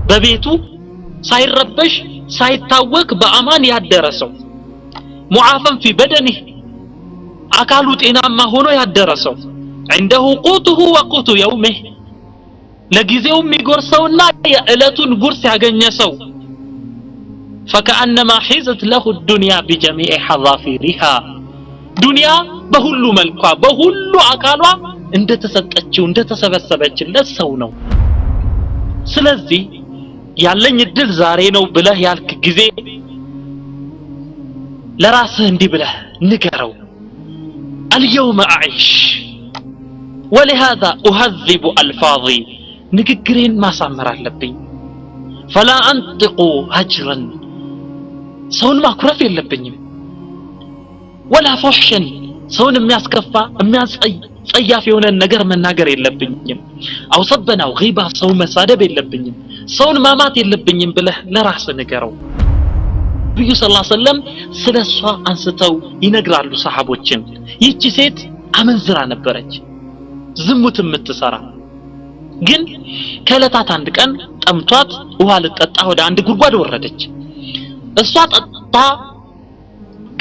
በቤቱ ሳይረበሽ ሳይታወክ በአማን ያደረሰው ሙዓፈን في بدنه አካሉ ጤናማ ሆኖ ያደረሰው عنده قوته وقوت يومه ለጊዜው የሚጎርሰውና የዕለቱን ጉርስ ያገኘ ሰው فكأنما حيزت له الدنيا بجميع حظافيرها ዱንያ በሁሉ መልኳ በሁሉ አካሏ እንደተሰጠችው እንደተሰበሰበችለት ሰው ነው ስለዚህ ያለኝ እድል ዛሬ ነው ብለህ ያልክ ጊዜ ለራስህ እንዲህ ብለህ ንገረው اليوم أعيش ولهذا أهذب ألفاظي ንግግሬን ማሳመር አለብኝ فلا أنطق هجرا ሰውን ማኩረፍ የለብኝም ولا فحشا ሰውን የሚያስከፋ የሚያስጸያፍ የሆነ ነገር መናገር የለብኝም أو سبنا وغيبة ሰው መሳደብ የለብኝም ሰውን ማማት የለብኝም ብለህ ለራስህ ንገረው ነብዩ ሰለላሁ ዐለይሂ ወሰለም ስለሷ አንስተው ይነግራሉ ሰሃቦችን ይቺ ሴት አመንዝራ ነበረች ዝሙት የምትሰራ ግን ከለታት አንድ ቀን ጠምቷት ውሃ ልትጠጣ ወደ አንድ ጉድጓድ ወረደች እሷ ጠጣ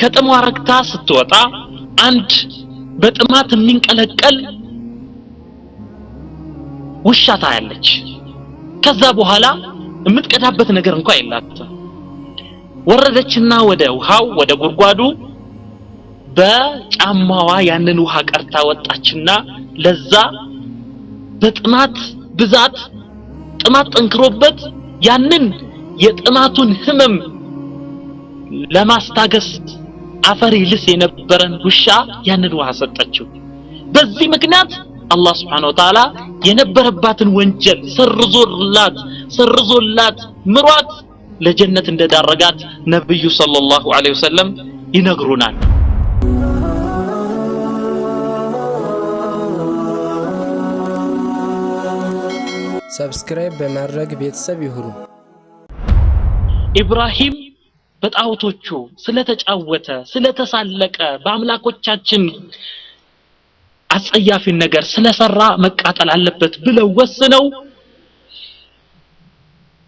ከጥሟ ረክታ ስትወጣ አንድ በጥማት የሚንቀለቀል ውሻ ታያለች ከዛ በኋላ የምትቀዳበት ነገር እንኳን የላትም ወረደችና ወደ ውሃው ወደ ጉድጓዱ በጫማዋ ያንን ውሃ ቀርታ ወጣችና ለዛ በጥማት ብዛት ጥማት ጠንክሮበት ያንን የጥማቱን ህመም ለማስታገስ አፈር ይልስ የነበረን ውሻ ያንን ውሃ ሰጠችው በዚህ ምክንያት አላህ Subhanahu Wa Ta'ala የነበረባትን ወንጀል ሰርዞላት ምሯት ለጀነት እንደዳረጋት ነብዩ ሰለላሁ ዐለይሂ ወሰለም ይነግሩናል ሰብስክራይብ በማድረግ ቤተሰብ ይሁኑ ኢብራሂም በጣውቶቹ ስለተጫወተ ስለተሳለቀ በአምላኮቻችን አጸያፊ ነገር ስለሰራ መቃጠል አለበት ብለው ወስነው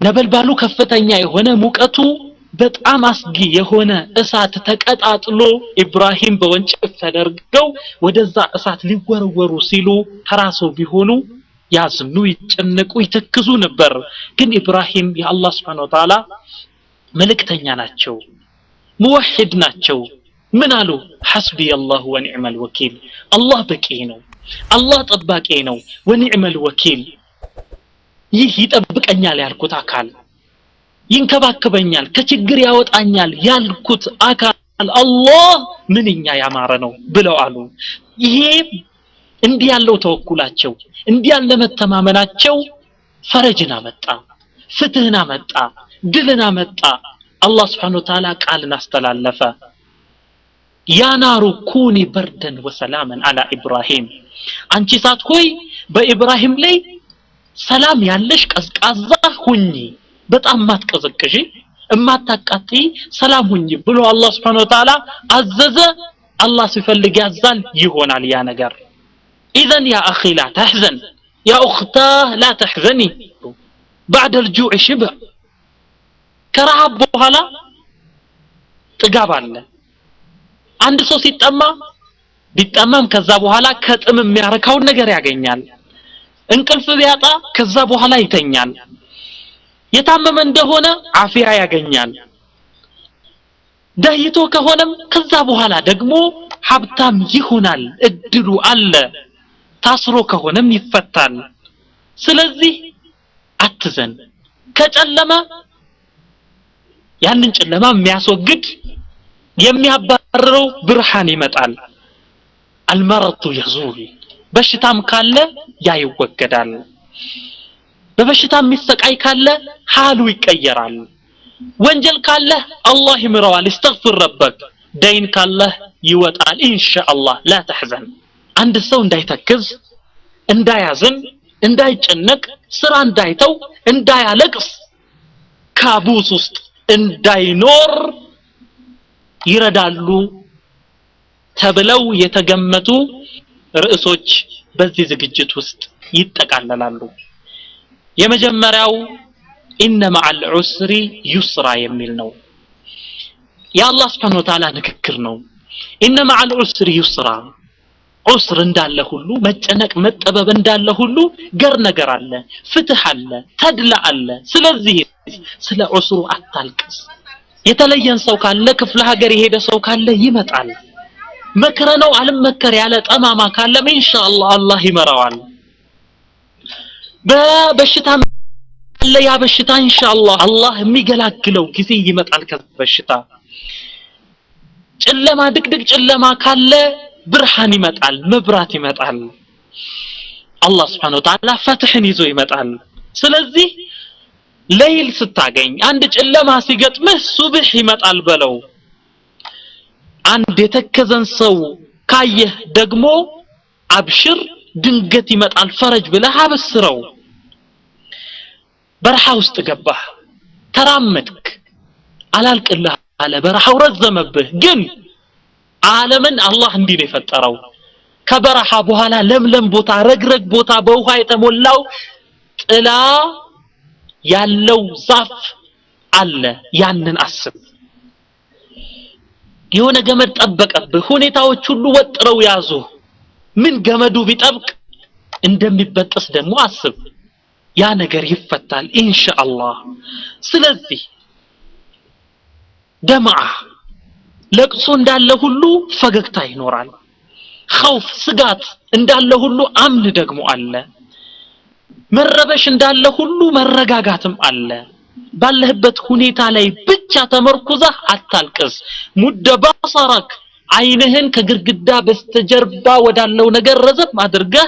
ነበልባሉ ከፍተኛ የሆነ ሙቀቱ በጣም አስጊ የሆነ እሳት ተቀጣጥሎ ኢብራሂም በወንጭፍ ተደርገው ወደዛ እሳት ሊወረወሩ ሲሉ ተራሶ ቢሆኑ ያዝኑ ይጨነቁ ይተክዙ ነበር ግን ኢብራሂም የአላህ Subhanahu Wa Ta'ala መልእክተኛ ናቸው ሙወሂድ ናቸው ምን አሉ حسبي الله ونعم الوكيل الله በቂ ነው አላህ ጠባቂ ነው ونعم الوكيل ይህ ይጠብቀኛል ያልኩት አካል ይንከባከበኛል ከችግር ያወጣኛል ያልኩት አካል አላህ ምንኛ ያማረ ነው ብለው አሉ ይሄ እንዲህ ያለው ተወኩላቸው እንዲህ ያለ መተማመናቸው ፈረጅና መጣ ፍትህና መጣ ድልና መጣ አላህ Subhanahu Wa Ta'ala ቃልን አስተላለፈ يا نار كوني بردا وسلاما على ابراهيم አንቺ ሳት ሆይ በኢብራሂም ላይ ሰላም ያለሽ ቀዝቃዛ ሁኚ በጣም ማትቀዘቅጂ እማታቃጢ ሰላም ሁኚ ብሎ አላህ Subhanahu Wa Ta'ala አዘዘ አላህ ሲፈልግ ያዛል ይሆናል ያ ነገር اذا يا اخي لا تحزن يا اختاه لا تحزني بعد الجوع شبع ከረሃብ በኋላ ጥጋብ አለ አንድ ሰው ሲጠማ ቢጠማም ከዛ በኋላ ከጥም የሚያረካው ነገር ያገኛል እንቅልፍ ቢያጣ ከዛ በኋላ ይተኛል የታመመ እንደሆነ አፊያ ያገኛል ደህይቶ ከሆነም ከዛ በኋላ ደግሞ ሀብታም ይሆናል እድሉ አለ ታስሮ ከሆነም ይፈታል ስለዚህ አትዘን ከጨለማ ያንን ጨለማ የሚያስወግድ የሚያባርረው ብርሃን ይመጣል المرض يزول በሽታም ካለ ያ ይወገዳል በበሽታም የሚሰቃይ ካለ ሐሉ ይቀየራል ወንጀል ካለ አላህ ይምረዋል استغفر ربك ደይን ካለ ይወጣል ኢንሻአላህ لا تحزن አንድ ሰው እንዳይተክዝ እንዳያዝን እንዳይጨነቅ ስራ እንዳይተው እንዳያለቅስ ካቡስ ውስጥ እንዳይኖር ይረዳሉ ተብለው የተገመቱ ርዕሶች በዚህ ዝግጅት ውስጥ ይጠቃለላሉ የመጀመሪያው ኢነ መዐል ዑስሪ ዩስራ የሚል ነው የአላህ Subhanahu Wa Ta'ala ንግግር ነው ኢነ መዐል ዑስሪ ዩስራ ዑስር እንዳለ ሁሉ መጨነቅ መጠበብ እንዳለ ሁሉ ገር ነገር አለ ፍትህ አለ ተድላ አለ ስለዚህ ስለ ዑስሩ አታልቅስ የተለየን ሰው ካለ ክፍለ ሀገር የሄደ ሰው ካለ ይመጣል መከረነው አልመከር ያለ ጠማማ ካለ ኢንሻአላህ አላህ ይመራዋል በበሽታ አለ ያ በሽታ ኢንሻአላህ አላህ የሚገላግለው ጊዜ ይመጣል ከበሽታ ጨለማ ድቅድቅ ጨለማ ካለ ብርሃን ይመጣል መብራት ይመጣል አላህ Subhanahu Wa Ta'ala ፈትህን ይዞ ይመጣል ስለዚህ ለይል ስታገኝ አንድ ጨለማ ሲገጥምህ ሱብህ ይመጣል በለው አንድ የተከዘን ሰው ካየህ ደግሞ አብሽር ድንገት ይመጣል ፈረጅ ብለህ አበስረው በረሃ ውስጥ ገባህ ተራመድክ አላልቅልህ አለ በረሃው ረዘመብህ ግን ዓለምን አላህ እንዲህ ነው የፈጠረው ከበረሃ በኋላ ለምለም ቦታ ረግረግ ቦታ በውሃ የተሞላው ጥላ ያለው ዛፍ አለ ያንን አስብ የሆነ ገመድ ጠበቀብህ ሁኔታዎች ሁሉ ወጥረው ያዙ ምን ገመዱ ቢጠብቅ እንደሚበጠስ ደግሞ አስብ ያ ነገር ይፈታል ኢንሻአላህ ስለዚህ ደምዓ ለቅሶ እንዳለ ሁሉ ፈገግታ ይኖራል ኸውፍ ስጋት እንዳለ ሁሉ አምን ደግሞ አለ መረበሽ እንዳለ ሁሉ መረጋጋትም አለ ባለህበት ሁኔታ ላይ ብቻ ተመርኩዘህ አታልቅስ ሙደባሰረክ አይንህን ከግርግዳ በስተጀርባ ወዳለው ነገር ረዘብ አድርገህ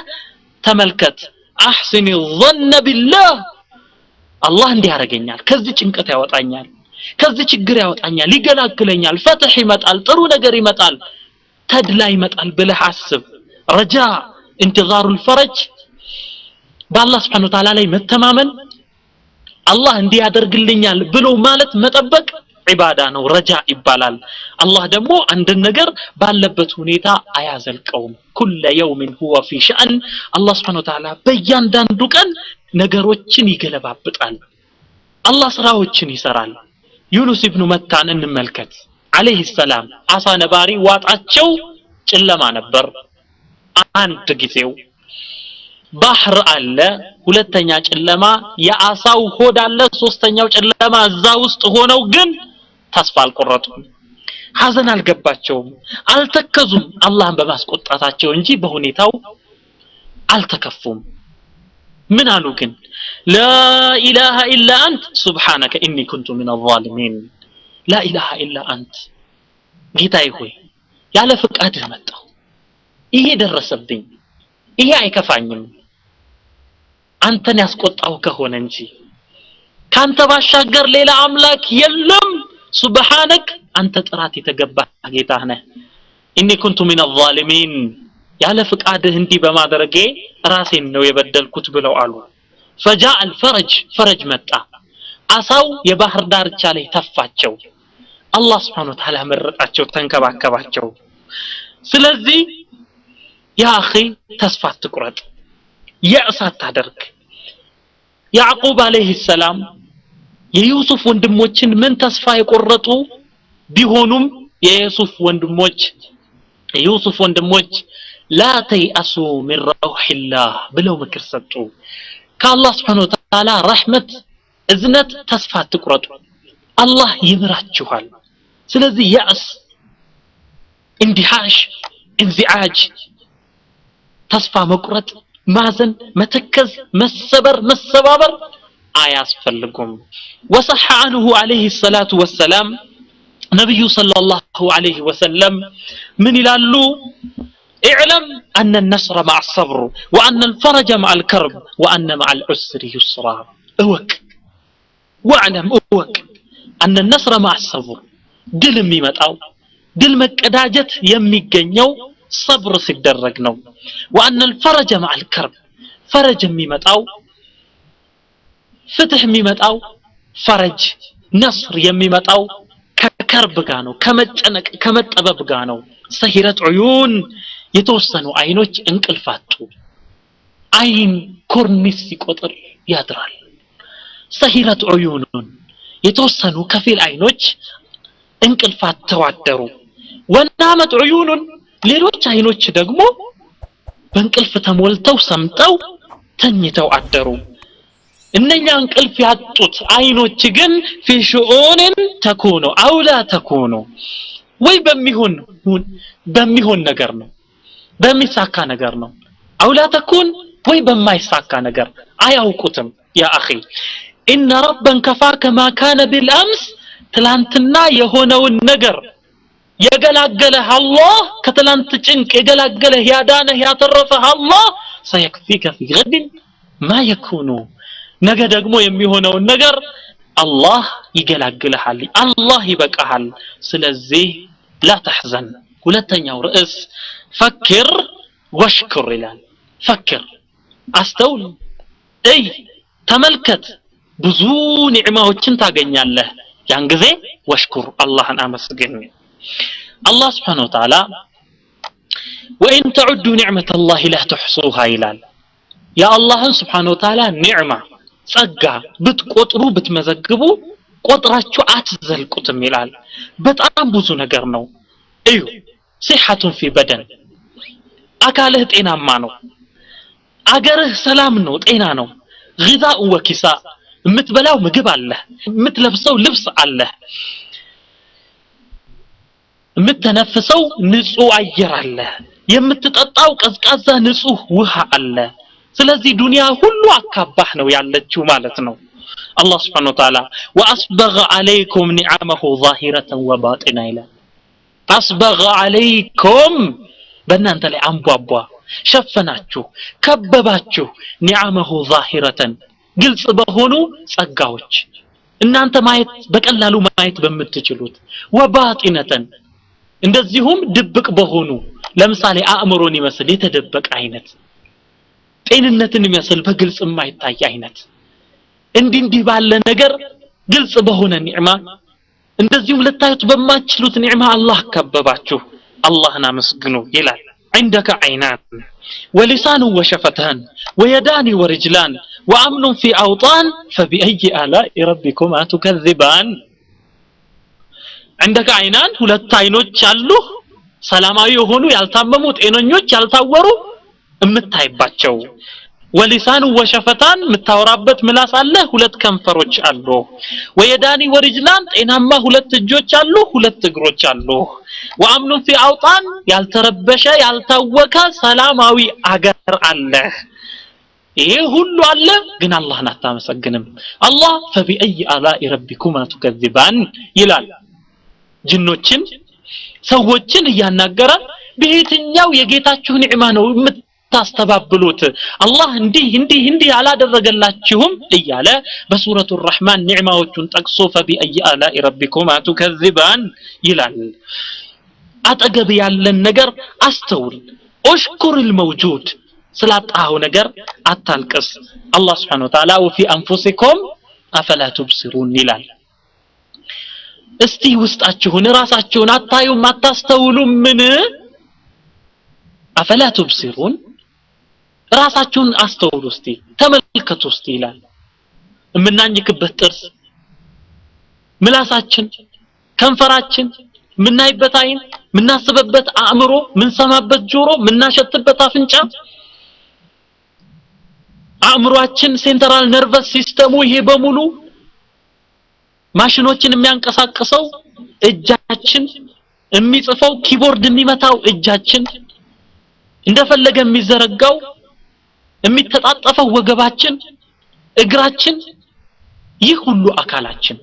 ተመልከት አህሲኒ ظن بالله አላህ እንዲያረጋኛል ከዚህ ጭንቀት ያወጣኛል ከዚህ ችግር ያወጣኛል ይገላግለኛል ፈትህ ይመጣል ጥሩ ነገር ይመጣል ተድላ ይመጣል ብለህ አስብ ረጃ انتظار الفرج በአላህ Subhanahu Wa Ta'ala ላይ መተማመን አላህ እንዲያደርግልኛል ብሎ ማለት መጠበቅ ዒባዳ ነው ረጃ ይባላል አላህ ደግሞ አንድ ነገር ባለበት ሁኔታ አያዘልቀውም ኩለ የውም ሁወ ፊ ሸአን አላህ Subhanahu Wa Ta'ala በእያንዳንዱ ቀን ነገሮችን ይገለባብጣል አላህ ስራዎችን ይሰራል ዩኑስ ኢብኑ መታን እንመልከት አለይሂ ሰላም አሳ ነባሪ ዋጣቸው ጨለማ ነበር አንድ ጊዜው ባህር አለ ሁለተኛ ጨለማ የአሳው ሆድ አለ ሶስተኛው ጨለማ እዛ ውስጥ ሆነው ግን ተስፋ አልቆረጡም ሐዘን አልገባቸውም አልተከዙም አላህን በማስቆጣታቸው እንጂ በሁኔታው አልተከፉም ምን አሉ ግን لا اله الا انت سبحانك اني كنت من الظالمين لا اله الا انت ጌታዬ ሆይ ያለ ፍቃድህ መጣሁ ይሄ ደረሰብኝ ይሄ አይከፋኝም አንተን ያስቆጣው ከሆነ እንጂ ካንተ ባሻገር ሌላ አምላክ የለም ሱብሃንክ አንተ ጥራት የተገባ ጌታ ነህ ኢኒ ኩንቱ ሚን الظالمين ያለ ፍቃድህ እንዲህ በማድረጌ ራሴን ነው የበደልኩት ብለው አሉ فجاء الفرج فرج መጣ አሳው የባህር ዳርቻ ላይ ተፋቸው አላህ Subhanahu Wa Ta'ala መረጣቸው ተንከባከባቸው ስለዚህ ያ اخي ተስፋ አትቁረጥ ያእሳት ታደርግ ያዕቁብ አለይሂ ሰላም የዩሱፍ ወንድሞችን ምን ተስፋ የቆረጡ ቢሆኑም የዩሱፍ ወንድሞች لا تيأسوا من روح الله ብለው ምክር ሰጡ ከአላህ Subhanahu Wa Ta'ala ረህመት እዝነት ተስፋ አትቁረጡ አላህ ይምራችኋል ስለዚህ ያእስ እንዲሃሽ እንዚዓጅ ተስፋ መቁረጥ ማዘን መተከዝ መሰባበር አያስፈልጉም وصح عنه عليه الصلاه والسلام نبي صلى الله عليه وسلم من ይላሉ اعلم ان النصر مع الصبر وان الفرج مع الكرب وان مع العسر يسرا واعلم ان النصر مع الصبر ድል የሚመጣው ድል መቀዳጀት የሚገኘው صبر ሲደረግ ነው وان الفرج مع الكرب فرج የሚመጣው ፍትህ የሚመጣው ፈረጅ ነስር የሚመጣው ከከርብ ጋር ነው ከመጨነቅ ከመጠበብ ጋር ነው ሰሂረት ዑዩን የተወሰኑ አይኖች እንቅልፋጡ አይን ኮርኒስ ሲቆጥር ያድራል ሰሂረት ዑዩኑን የተወሰኑ ከፊል አይኖች እንቅልፋት ተዋደሩ ወናመት ዑዩኑን ሌሎች አይኖች ደግሞ በእንቅልፍ ተሞልተው ሰምጠው ተኝተው አደሩ እነኛ እንቅልፍ ያጡት አይኖች ግን في شؤون تكون او لا تكون ወይ በሚሆን ነገር ነው በሚሳካ ነገር ነው او لا تكون ወይ በማይሳካ ነገር አያውቁትም ያ اخي ان ربا كفاك ما كان بالامس ትላንትና የሆነውን ነገር የገላገለህ አላህ ከትላንት ጭንቅ የገላገለህ ያዳነህ ያተረፈህ አላህ سيكفيك في غد ما يكون ነገ ደግሞ የሚሆነውን ነገር አላህ ይገላግልሃል አላህ ይበቃሃል ስለዚህ لا تحزن ሁለተኛው ርዕስ فكر واشكر ይላል فكر አስተውል ተመልከት ብዙ ኒዕማዎችን ታገኛለህ ያን ጊዜ ወሽኩር አላህን አመስግን الله سبحانه وتعالى وإن تعدوا نعمة الله لا تحصوها ይላል يا الله سبحانه وتعالى نعمة ጸጋ ብትቆጥሩ ብትመዘግቡ ቆጥራችሁ አትዘልቁትም ይላል በጣም ብዙ ነገር ነው እዩ صحة في بدن አካልህ ጤናማ ነው አገርህ ሰላም ነው ጤና ነው غذاء وكساء የምትበላው ምግብ አለ የምትለብሰው ልብስ አለ የምትነፍሰው ንጹህ አየር አለ የምትጠጣው ቀዝቃዛ ንጹህ ውሃ አለ ስለዚህ ዱንያ ሁሉ አካባህ ነው ያለችው ማለት ነው الله سبحانه وتعالى وأسبغ عليكم نعمه ظاهرة وباطنة إلى أسبغ عليكم بنانت لي أنبوابوا شفناتشو كبباتشو نعمه ظاهرة قلت بهونو سقاوش إن أنت مايت بكالالو مايت بمتجلوت وباطنة እንደዚሁም ድብቅ በሆኑ ለምሳሌ አእምሮን ይመስል የተደበቀ አይነት ጤንነትን የሚያሰል በግልጽ የማይታይ አይነት እንዲህ ባለ ነገር ግልጽ በሆነ ኒዕማ እንደዚሁም ለታዩት በማችሉት ኒዕማ አላህ ከበባችሁ አላህን አመስግኑ ይላል عندك عينان ولسان وشفتان ويدان ورجلان وأمن في أوطان فبأي آلاء ربكما تكذبان عندك عينان ሁለት አይኖች አሉ ሰላማዊ ሆኑ ያልታመሙት ጤነኞች ያልታወሩ እምታይባቸው ولسان وشفتان ምታወራበት ምላስ አለ ሁለት ከንፈሮች አሉ ويدان ورجلان ጤናማ ሁለት እጆች አሉ ሁለት እግሮች አሉ وأمن في أوطان ያልተረበሸ ያልታወከ ሰላማዊ አገር አለ ይሄ ሁሉ አለ ግን አላህን አታመሰግንም አላህ فبأي آلاء ربكما تكذبان ይላል ጅኖችን ሰዎችን ያናገረ በየትኛው የጌታችሁ ኒዕማ ነው የምታስተባብሉት አላህ እንዲህ አላደረገላችሁም እያለ በሱረቱ الرحمن ኒዕማዎቹን ጠቅሶ فبأي آلاء ربكما تكذبان ይላል አጠገብ ያለን ነገር አስተውል اشكر الموجود ስላጣው ነገር አታልቅስ አላህ Subhanahu Wa Ta'ala وفي أنفسكم أفلا تبصرون ይላል እስቲ ውስጣችሁን ራሳችሁን አታዩም አታስተውሉም ምን أفلا تبصرون ራሳችሁን አስተውሉ እስቲ ተመልከቱ እስቲ ይላል ምናኝክበት ጥርስ ምላሳችን ከንፈራችን ምናይበት አይን ምናስበበት አእምሮ ምንሰማበት ጆሮ ምናሸትበት አፍንጫ አእምሮአችን ሴንትራል ነርቨስ ሲስተሙ ይሄ በሙሉ ማሽኖችን የሚያንቀሳቅሰው እጃችን የሚጽፈው ኪቦርድ የሚመታው እጃችን እንደፈለገ የሚዘረጋው የሚተጣጠፈው ወገባችን እግራችን ይህ ሁሉ አካላችን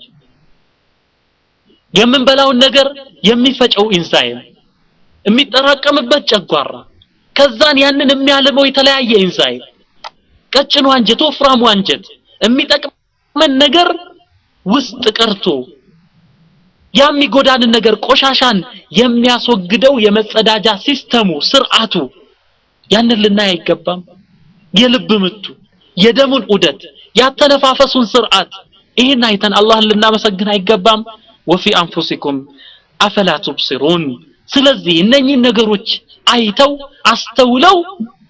የምንበላውን ነገር የሚፈጨው ኢንዛይም የሚጠራቀምበት ጨጓራ ከዛን ያንን የሚያልመው የተለያየ ኢንዛይም ቀጭኑ አንጀት ወፍራሙ አንጀት የሚጠቅመን ነገር ውስጥ ቀርቶ የሚጎዳን ነገር ቆሻሻን የሚያስወግደው የመጸዳጃ ሲስተሙ ስርዓቱ ያንን ልናይ አይገባም የልብ ምቱ የደሙን ዑደት ያተነፋፈሱን ስርዓት ይሄን አይተን አላህን ልናመሰግን አይገባም وفي أنفسكم أفلا تبصرون ስለዚህ እነኚህ ነገሮች አይተው አስተውለው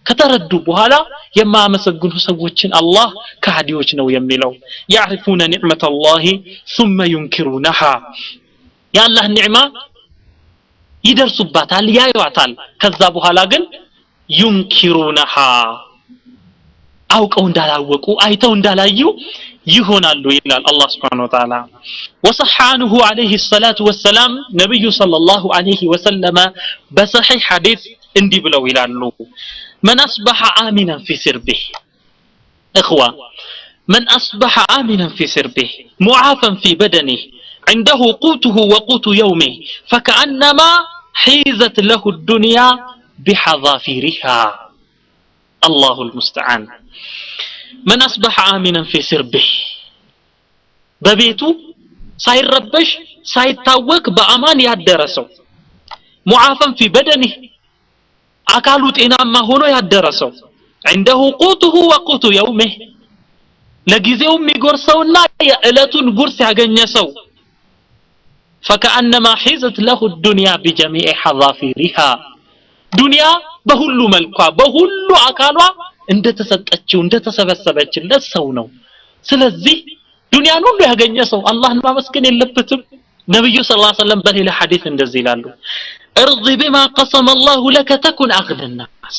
ከተረዱ በኋላ የማያመሰግኑ ሰዎችን አላህ ከሃዲዎች ነው የሚለው يعرفون نعمة الله ثم ينكرونها ያላህ ኒዕማ ይደርሱባታል ያዩዋታል ከዛ በኋላ ግን ينكرونها አውቀው እንዳላወቁ አይተው እንዳላዩ ይሆናሉ ይላል አላህ Subhanahu Wa Ta'ala وصحانه عليه الصلاه والسلام ነብዩ ሰለላሁ ዐለይሂ ወሰለም በሰሂህ ሐዲስ እንዲህ ብለው ይላሉ من أصبح آمنا في سربه إخوة من أصبح آمنا في سربه معافا في بدنه عنده قوته وقوت يومه فكأنما حيزت له الدنيا بحظافيرها الله المستعان من أصبح آمنا في سربه ببيته سايربش سايتاوك بأمان يادرسو معافا في بدنه አካሉ ጤናማ ሆኖ ያደረሰው عنده قوته وقوت يومه ለጊዜው የሚጎርሰውና የዕለቱን ጉርስ ያገኘሰው فكأنما حيزت له الدنيا بجميع حظافيرها ዱንያ በሁሉ መልኳ በሁሉ አካሏ እንደተሰጠችው እንደተሰበሰበችለት ሰው ነው ስለዚህ ዱንያን ሁሉ ያገኘ ሰው አላህን ማመስገን የለበትም ነብዩ ሰለላሁ ዐለይሂ ወሰለም በሌላ ሐዲስ እንደዚህ ይላሉ ارضي بما قسم الله لك تكن اغنى الناس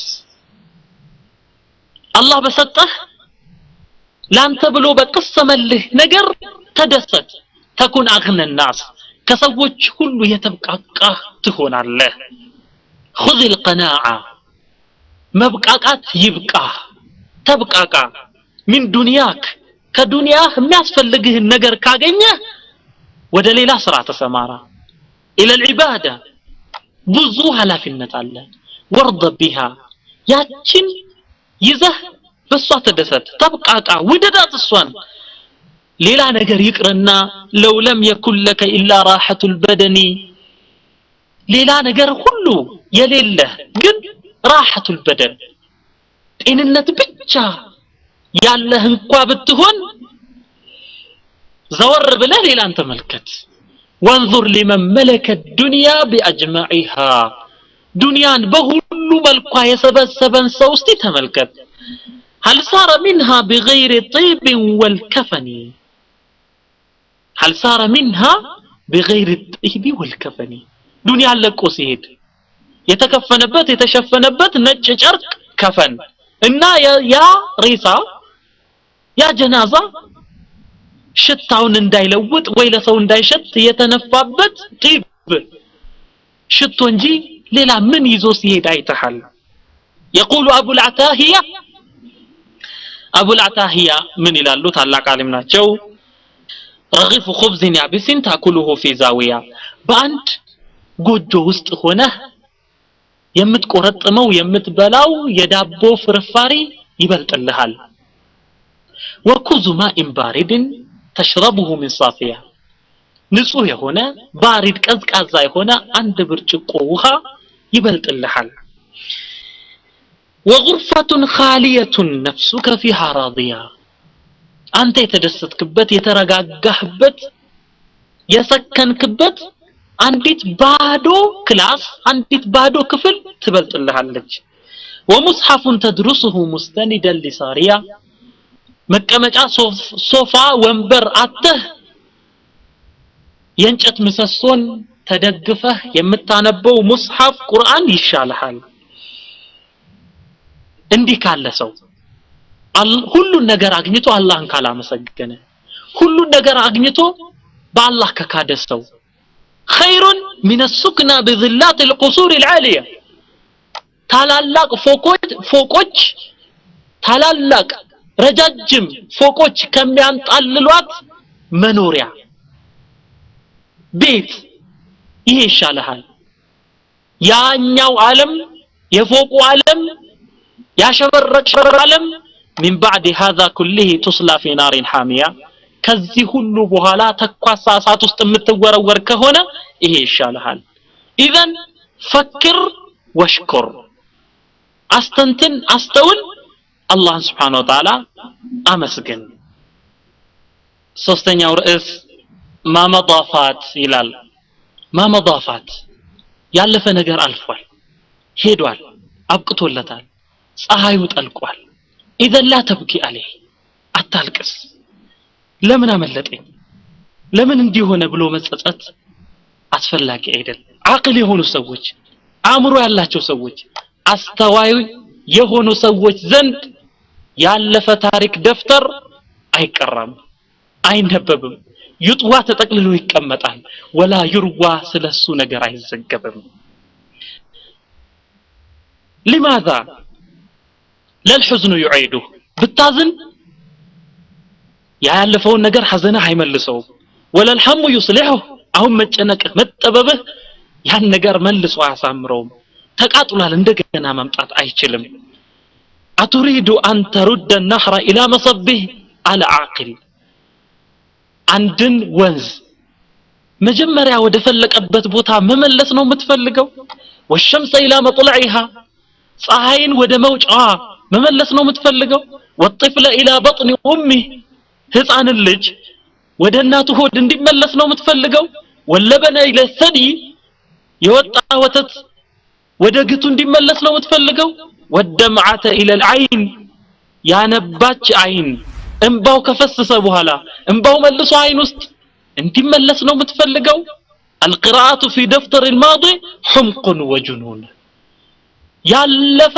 الله بسطህ ላንተ ብሎ በቀሰመልህ ነገር ተደሰት تكن اغنى الناس ከሰዎች ሁሉ የተብቃቃህ ትሆናለህ خذ القناعه መብቃቃት ይብቃህ ተብቃቃ من دنياك ከዱንያህ የሚያስፈልግህን ነገር ካገኘህ ወደ ሌላ ስራ ተሰማራ الى العباده ብዙ ኃላፊነት አለ ወርድ بها ያችን ይዘህ በሷ ተደሰት ተብቃቃ ውደዳት እሷን ሌላ ነገር ይቅርና لو لم يكن لك الا راحه البدن ሌላ ነገር ሁሉ የሌለህ ግን راحه البدن ጤንነት ብቻ ያለህ እንኳን ብትሆን ዘወር ብለህ ሌላን ተመልከት وانظر لمن ملك الدنيا باجمعها دنيان بهلو ملكا يسبسبن سو እስቲ ተመልከት هل صار منها بغير طيب والكفن هل صار منها بغير الطيب والكفن دنيا ለቆ ሲሄድ የተከፈነበት የተሸፈነበት ነጭ ጨርቅ ከፈን እና ያ ሬሳ ያ ጀናዛ ሽታውን እንዳይለውጥ ወይ ለሰው እንዳይሸት የተነፋበት ጢብ ሽቶ እንጂ ሌላ ምን ይዞ ሲሄድ አይተሃል يقول ابو العتاهية من ይላሉ ታላቅ ዓሊም ናቸው رغيف خبز يابس تاكله في زاوية በአንድ ጎጆ ውስጥ ሆነ የምትቆረጥመው የምትበላው የዳቦ ፍርፋሪ ይበልጥልሃል وكوز ماء بارد تشربه من صافية ንጹህ የሆነ ባሪድ ቀዝቃዛ የሆነ አንድ ብርጭቆ ውሃ ይበልጥልሃል وغرفة خالية نفسك فيها راضية አንተ የተደሰትክበት የተረጋጋህበት የሰከንክበት አንዲት ባዶ ክላስ አንዲት ባዶ ክፍል ትበልጥልሃለች ومصحف تدرسه مستندا لسارية መቀመጫ ሶፋ ወንበር አተህ የእንጨት ምሰሶን ተደግፈህ የምታነበው ሙስሐፍ ቁርአን ይሻልሃል እንዲህ ካለ ሰው ሁሉን ነገር አግኝቶ አላህን ካላመሰገነ ሁሉን ነገር አግኝቶ በአላህ ከካደ ሰው خير من السكنى بظلات القصور العالية ታላላቅ ፎቆች ታላላቅ ረጃጅም ፎቆች ከሚያንጣልሏት መኖሪያ ቤት ይሄ ይሻልሃል ያኛው ዓለም የፎቁ ዓለም ያሸበረቀ ዓለም من بعد هذا كله تصلى في نار حامية ከዚህ ሁሉ በኋላ ተኳሳ እሳት ውስጥ የምትወረወር ከሆነ ይሄ ይሻልሃል اذا فكر واشكر አስተንትን አስተውል الله سبحانه وتعالى አመስግን ሶስተኛው ርዕስ ما مضافات ይላል ما مضافات ያለፈ ነገር አልፏል ሄዷል አብቅቶለታል ፀሐዩ ጠልቋል اذا لا تبكي عليه አታልቅስ ለምን አመለጠኝ ለምን እንዲህ ሆነ ብሎ መጸጸት አስፈላጊ አይደል አቅል የሆኑ ሰዎች አእምሮ ያላቸው ሰዎች አስተዋይ የሆኑ ሰዎች ዘንድ ያለፈ ታሪክ ደፍተር አይቀራም አይነበብም ይጥዋ ተጠቅልሎ ይቀመጣል ወላ ይርዋ ስለሱ ነገር አይዘገበም لماذا للحزن يعيده بتازن ያለፈውን ነገር ሐዘና አይመልሰው ولا الهم يصلحه አሁን መጨነቅ መጠበብህ ያን ነገር መልሶ አያሳምረውም ተቃጥሏል እንደገና ማምጣት አይችልም أتريد أن ترد النهر إلى مصبه على عاقل عندن ወንዝ መጀመሪያ ወደ ፈለቀበት ቦታ መመለስ ነው የምትፈልገው والشمس إلى مطلعها ፀሐይን ወደ መውጫዋ መመለስ ነው የምትፈልገው والطفل إلى بطن أمه ህፃን ልጅ ወደ እናቱ ሆድ እንዲመለስ ነው የምትፈልገው واللبن إلى الثدي የወጣ ወተት ወደ ግቱ እንዲመለስ ነው የምትፈልገው والدمعة إلى العين ያነባች አይን እንባው ከፈሰሰ በኋላ እንባው መልሶ አይን ውስጥ እንዲመለስ ነው የምትፈልገው القراءة في دفتر الماضي حمق وجنون ያለፈ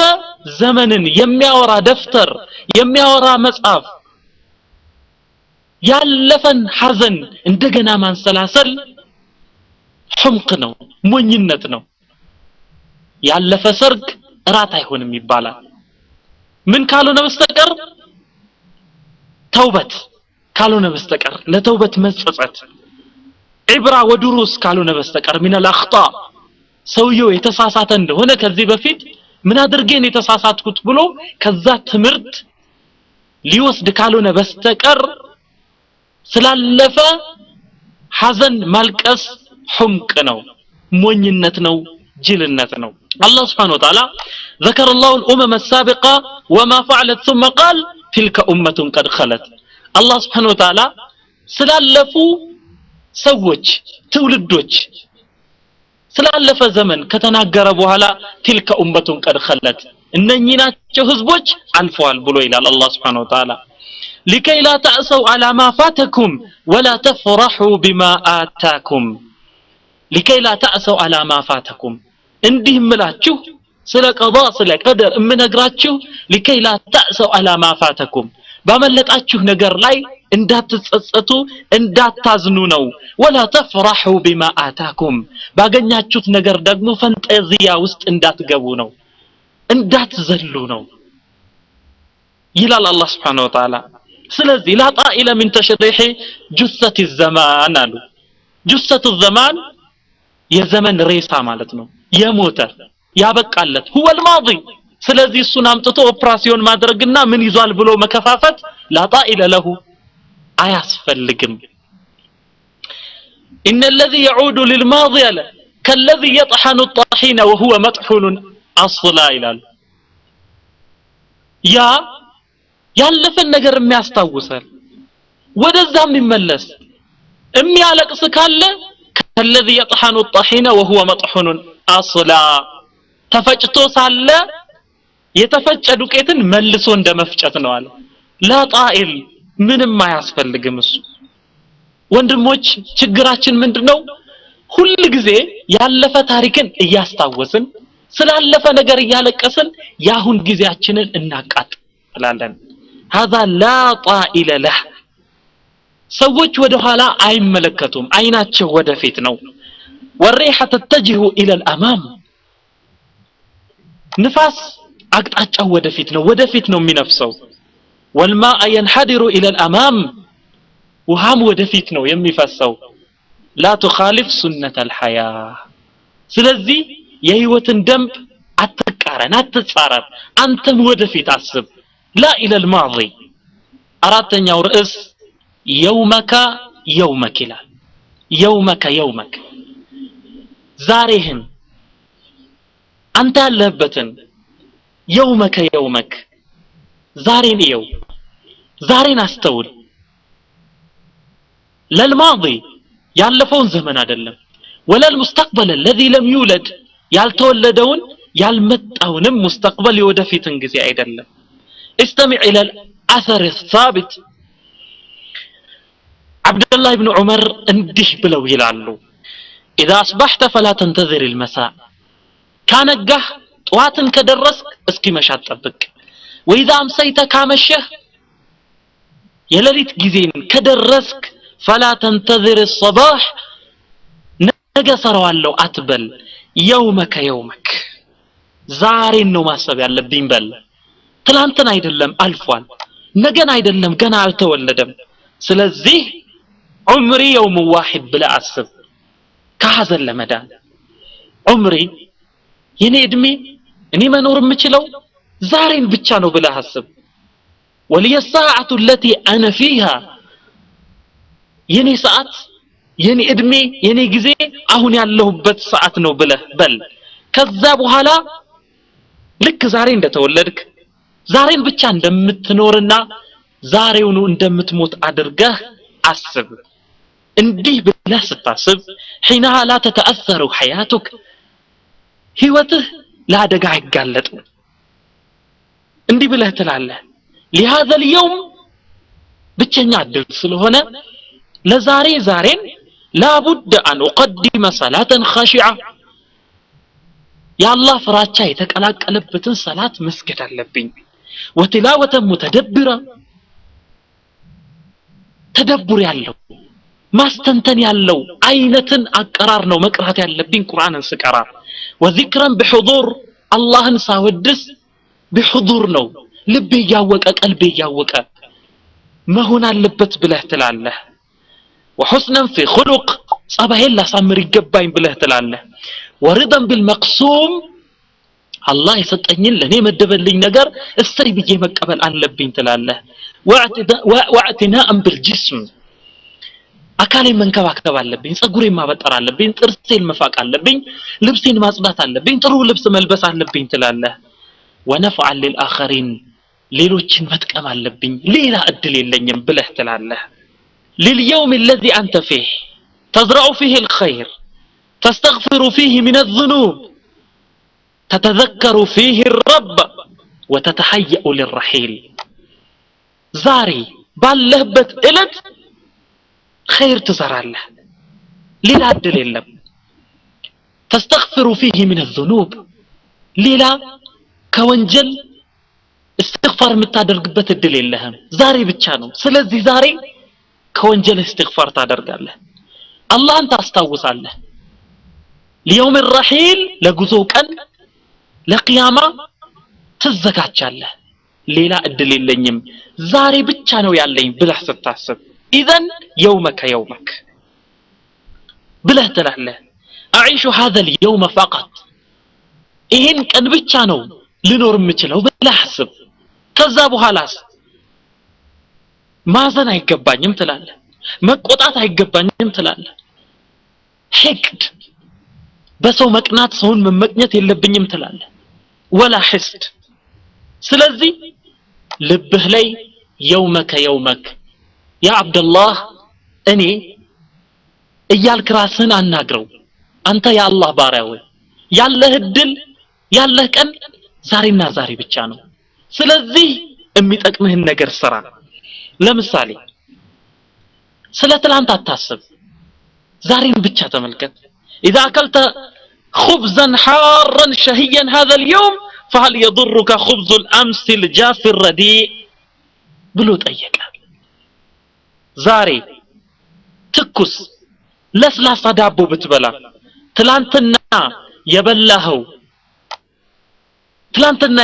ዘመንን የሚያወራ ደፍተር የሚያወራ መጽሐፍ ያለፈን ሐዘን እንደገና ማንሰላሰል حمق ነው ሞኝነት ነው ያለፈ ሰርግ ራት አይሆንም ይባላል ምን ካልሆነ በስተቀር ተውበት ካልሆነ በስተቀር ለተውበት መጸጸት ኢብራ ወዱሩስ ካልሆነ በስተቀር من الاخطاء ሰውየው የተሳሳተ እንደሆነ ከዚህ በፊት ምን አድርገን የተሳሳትኩት ብሎ ከዛ ትምርት ሊወስድ ካልሆነ በስተቀር ስላለፈ ሐዘን ማልቀስ حمق ነው ሞኝነት ነው ጅልነት ነው الله سبحانه وتعالى ذكر الله الأمم السابقة وما فعلت ثم قال تلك أمة قد خلت الله سبحانه وتعالى ስላለፉ ሰዎች ትውልዶች ስላለፈ ዘመን ከተናገረ በኋላ تلك أمة قد خلت እነኚህ ናቸው ህዝቦች አልፈዋል ብሎ ይላል الله سبحانه وتعالى لكي لا تأسوا على ما فاتكم ولا تفرحوا بما آتاكم لكي لا تأسوا على ما فاتكم እንዲህ ምላችሁ ስለ ቀضاء ስለ ቀደር እምነግራችሁ لكي لا تأسوا على ما فاتكم ባመለጣችሁ ነገር ላይ እንዳትጸጸቱ እንዳታዝኑ ነው ولا تفرحوا بما آتاكم ባገኛችሁት ነገር ደግሞ ፈንጠዚያ ውስጥ እንዳትገቡ ነው እንዳትዘሉ ነው ይላል الله سبحانه وتعالى ስለዚህ لا طائل من تشريح جثة الزمان አሉ جثة الزمان የዘመን ሬሳ ማለት ነው የሞተ ያበቃለት هو الماضي ስለዚህ እሱን አምጥቶ ኦፕራሲዮን ማድረግና ምን ይዟል ብሎ መከፋፈት لا طائل له አያስፈልግም إن الذي يعود للماضي كالذي يطحن الطحين وهو مطحون أصلا ይላል ያ ያለፈን ነገር የሚያስታውሳል ወደዛም ይመለስ የሚያለቅስ ካለ كالذي يطحن الطحين وهو مطحون أصلا ተፈጭቶ ሳለ የተፈጨ ዱቄትን መልሶ እንደመፍጨት ነው አለ لا طائل ምንም አያስፈልግም እሱ ወንድሞች ችግራችን ምንድነው ሁሉ ጊዜ ያለፈ ታሪክን እያስታወስን ስላለፈ ነገር እያለቀስን ያሁን ጊዜያችንን እናቃጥላለን هذا لا طائل له ሰዎች ወደ ኋላ አይመለከቱም አይናቸው ወደፊት ነው والريحة تتجه الى الامام ንፋስ አቅጣጫው ወደፊት ነው የሚነፍሰው والماء ينحدر الى الامام وهم ወደፊት ነው የሚፈሰው لا تخالف سنة الحياة ስለዚህ የህይወትን ደንብ አትቃረን አትጻረር አንተም ወደፊት አስብ لا الى الماضي አራተኛው ርዕስ يومك يومك ይላል يومك ዛሬህን አንተ ያለህበትን يومك ዛሬን ይው ዛሬን አስተውል للماضي ያለፈውን ዘመን አይደለም ولا المستقبل الذي لم يولد ያልተወለደውን ያልመጣውንም ሙስተቅበል የወደፊትን ጊዜ አይደለም استمع الى الاثر الثابت عبد الله بن عمر እንዲህ ብለው ይላሉ اذا اصبحت فلا تنتظر المساء ካነጋህ ጧትን ከደረስክ እስኪ መሻት ጠብቅ واذا امسيت ካመሸህ የሌሊት ጊዜን ከደረስክ فلا تنتظر الصباح ነገ ሰራዋለሁ አትበል يومك يومك ዛሬን ነው ማሰብ ያለብኝ በል ትላንትን አይደለም አልፏል ነገን አይደለም ገና አልተወለደም ስለዚህ ዑምሪ يوم واحد ብለ አስብ ከሐዘን ለመዳን ዑምሪ የኔ እድሜ እኔ መኖር የምችለው ዛሬን ብቻ ነው ብለ አስብ ولي الساعة التي أنا فيها የኔ ሰዓት የኔ እድሜ የኔ ጊዜ አሁን ያለሁበት ሰዓት ነው ብለ በል ከዛ በኋላ ልክ ዛሬ እንደተወለድክ ዛሬን ብቻ እንደምትኖርና ዛሬውኑ እንደምትሞት አድርገህ አስብ እንዲህ ብለህ ስታስብ حينها لا تتأثر حياتك ህይወትህ ለአደጋ አይጋለጥም እንዲህ ብለህ ትላለህ لهذا اليوم ብቸኛ እድል ስለሆነ ለዛሬ ዛሬን لا بد أن أقدم صلاة خاشعة يا الله ፍራቻ የተቀላቀለበትን ሰላት መስገድ አለብኝ وتلاوة متدبرة ተደብር ያለው ማስተንተን ያለው አይነትን አቀራር ነው መቅራት ያለብኝ ቁርአንን ስቀራ وذكرا بحضور اللهን ሳወድስ بحضور ነው ልቤ ያወቀ ቀልቤ ያወቀ መሆን አለበት ብለህ ትላለህ وحسنا في خلق صباحን ላሳምር ይገባኝ ብለህ ትላለህ ورضا بالمقسوم الله يسطኝን ለኔ መደበልኝ ነገር እስሪ ብዬ መቀበል አለብኝ ትላለህ واعتناء بالجسم አካሌን መንከባከብ አለብኝ ጸጉሬን ማበጠር አለብኝ ጥርሴን መፋቅ አለብኝ ልብሴን ማጽዳት አለብኝ ጥሩ ልብስ መልበስ አለብኝ ትላለህ ونفعا للآخرين ሌሎችን መጥቀም አለብኝ ሌላ እድል የለኝም ብለህ ትላለህ لليوم الذي أنت فيه تزرع فيه الخير تستغفر فيه من الذنوب تتذكر فيه الرب وتتهيأ للرحيل زاري باللهبت إلت خير تزرعله ليلا عدل اللب تستغفر فيه من الذنوب ليلا كونجل استغفار متادرقبت الدل اللهم زاري بتشانو سلزي زاري كونجل استغفار تادرقاله الله انت استوصاله ليوم الرحيل لجزوكن لقيامة تزكاتشاله ليلا الدل اللهم زاري بتشانو يالين بلح ستاسب إذن يومك يومك بله تلعله أعيش هذا اليوم فقط إن كان بتشانو لنور متشلو بلا حسب كذابوا هلاس مازن هيقبانيم تلاله مقطعات هيقبانيم تلاله حقد بسو مقنات سون من مقنيت يلبنيم تلاله ولا حسد سلازي لبه لي يومك يومك يا عبد الله اني ايالك راسن اناغرو انت يا الله بارياوي ያለህ እድል ያለህ ቀን ዛሬና ዛሬ ብቻ ነው ስለዚህ የሚጠቅምህን ነገር ስራ ለምሳሌ ስለ ትላንት አታስብ ዛሬን ብቻ ተመልከት اذا اكلت خبزا حارا شهيا هذا اليوم فهل يضرك خبز الامس الجاف الرديء ብሎ ጠየቀ ዛሬ ትኩስ ለስላሳ ዳቦ ብትበላ ትላንትና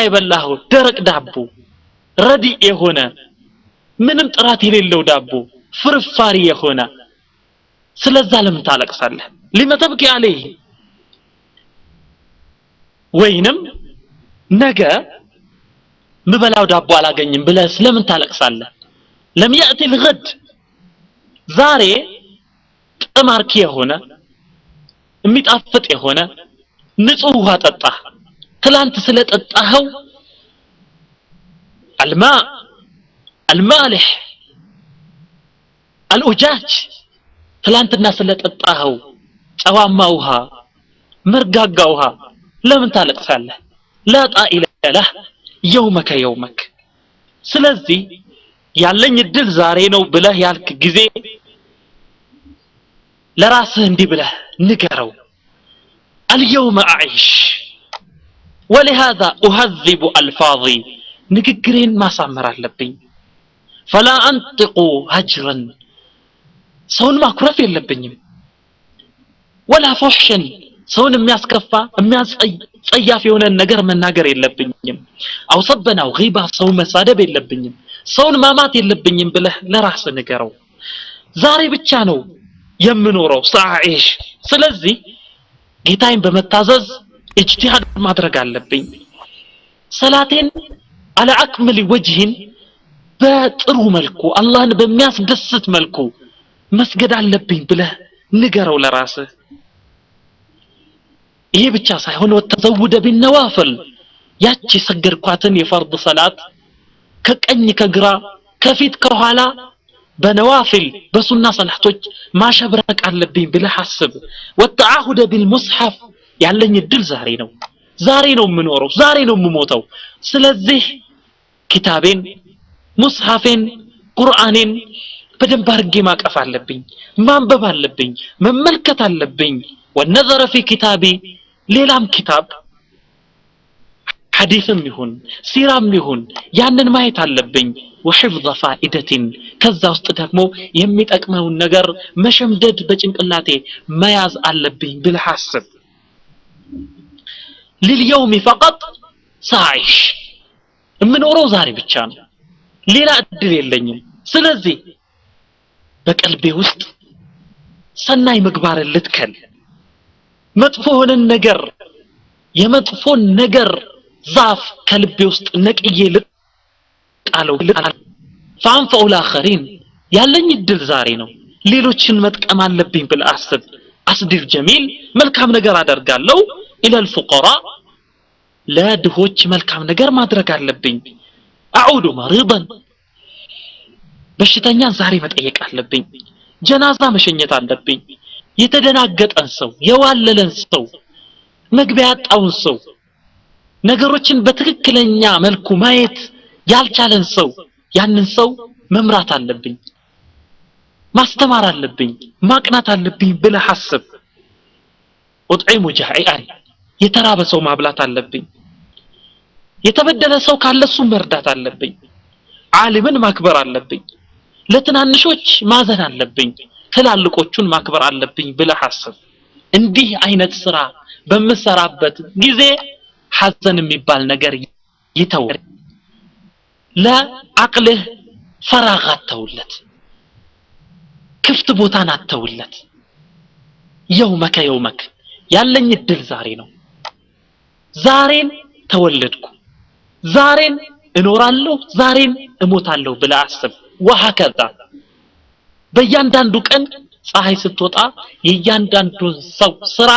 የበላኸው ደረቅ ዳቦ ረዲ የሆነ ምንም ጥራት የሌለው ዳቦ ፍርፋሪ የሆነ ስለዛ ለምን ታለቅሳለህ ሊመተብኪ عليه ወይንም ነገ ምበላው ዳቦ አላገኝም ብለህ ለምን ታለቅሳለህ لم يأتي الغد ዛሬ ጥማርኪ የሆነ የሚጣፍጥ የሆነ ንጹህ ውሃ ጠጣ ትላንት ስለጠጣኸው الماء المالح الأجاج ትላንትና ስለጠጣኸው ጨዋማ ውሃ መርጋጋ ውሃ ለምን ታለቅሳለህ لا طائل له يومك يومك ስለዚህ ያለኝ እድል ዛሬ ነው ብለህ ያልክ ጊዜ ለራስህ እንዲህ ብለህ ንገረው اليوم اعيش ولهذا اهذب الفاظي ንግግሬን ማሳመር አለብኝ فلا انطق هجرا ሰውን ማኩረፍ የለብኝም ولا فحشا ሰውን የሚያስከፋ የሚያስጸያፍ የሆነ ነገር መናገር የለብኝም አው ሰበናው غيባ ሰው መሳደብ የለብኝም ሰውን ማማት የለብኝም ብለህ ለራስህ ንገረው ዛሬ ብቻ ነው የምኖረው ሳይሽ ስለዚህ ጌታዬን በመታዘዝ ኢጅቲሃድ ማድረግ አለብኝ ሰላቴን على اكمل وجه በጥሩ መልኩ አላህን በሚያስደስት መልኩ መስገድ አለብኝ ብለህ ንገረው ለራስህ ይሄ ብቻ ሳይሆን ወተዘውደ بالنوافل ያቺ ሰገድኳትን የፈርድ ሰላት ከቀኝ ከግራ ከፊት ከኋላ በነዋፊል በሱና ሰላቶች ማሸብረቅ አለብኝ ብለህ አስብ ወተዓሁደ بالمصحف ያለኝ እድል ዛሬ ነው የምኖረው ዛሬ ነው የምሞተው ስለዚህ ኪታቤን ሙስሐፌን ቁርአኔን በደንብ አድርጌ ማቀፍ አለብኝ ማንበብ አለብኝ መመልከት አለብኝ والنظر في كتابي ሌላም ኪታብ ሐዲስም ይሁን ሲራም ይሁን ያንን ማየት አለብኝ وحفظ فائدة ከዛ ውስጥ ደግሞ የሚጠቅመውን ነገር መሸምደድ በጭንቅላቴ መያዝ አለብኝ ብለህ አስብ لليوم فقط ሳይሽ እምኖረው ዛሬ ብቻ ነው ሌላ እድል የለኝም ስለዚህ በቀልቤ ውስጥ ሰናይ ምግባር ልትከል መጥፎ ሆነን ነገር የመጥፎ ነገር ዛፍ ከልቤ ውስጥ ነቅዬ ልጣለው فانفع الاخرين ያለኝ እድል ዛሬ ነው ሌሎችን መጥቀም አለብኝ ብለህ አስብ አስዲፍ ጀሚል መልካም ነገር አደርጋለሁ الى الفقراء ለድሆች መልካም ነገር ማድረግ አለብኝ اعود مريضا በሽተኛን ዛሬ መጠየቅ አለብኝ ጀናዛ መሸኘት አለብኝ የተደናገጠን ሰው የዋለለን ሰው መግቢያ ያጣውን ሰው ነገሮችን በትክክለኛ መልኩ ማየት ያልቻለን ሰው ያንን ሰው መምራት አለብኝ ማስተማር አለብኝ ማቅናት አለብኝ ብለህ አስብ ወጥዒሙ ጃኢአን የተራበ ሰው ማብላት አለብኝ የተበደለ ሰው ካለሱ መርዳት አለብኝ ዓሊምን ማክበር አለብኝ ለትናንሾች ማዘን አለብኝ ትላልቆቹን ማክበር አለብኝ ብለህ አስብ እንዲህ አይነት ስራ በመሰራበት ጊዜ ሐዘን የሚባል ነገር ይተው ለአቅልህ ፈራጋት ተውለት ክፍት ቦታን አተውለት የውመክ ያለኝ እድል ዛሬ ነው ዛሬን ተወለድኩ ዛሬን እኖራለሁ ዛሬን እሞታለሁ ብለህ አስብ ወሃከዛ በእያንዳንዱ ቀን ፀሐይ ስትወጣ የእያንዳንዱ ሰው ስራ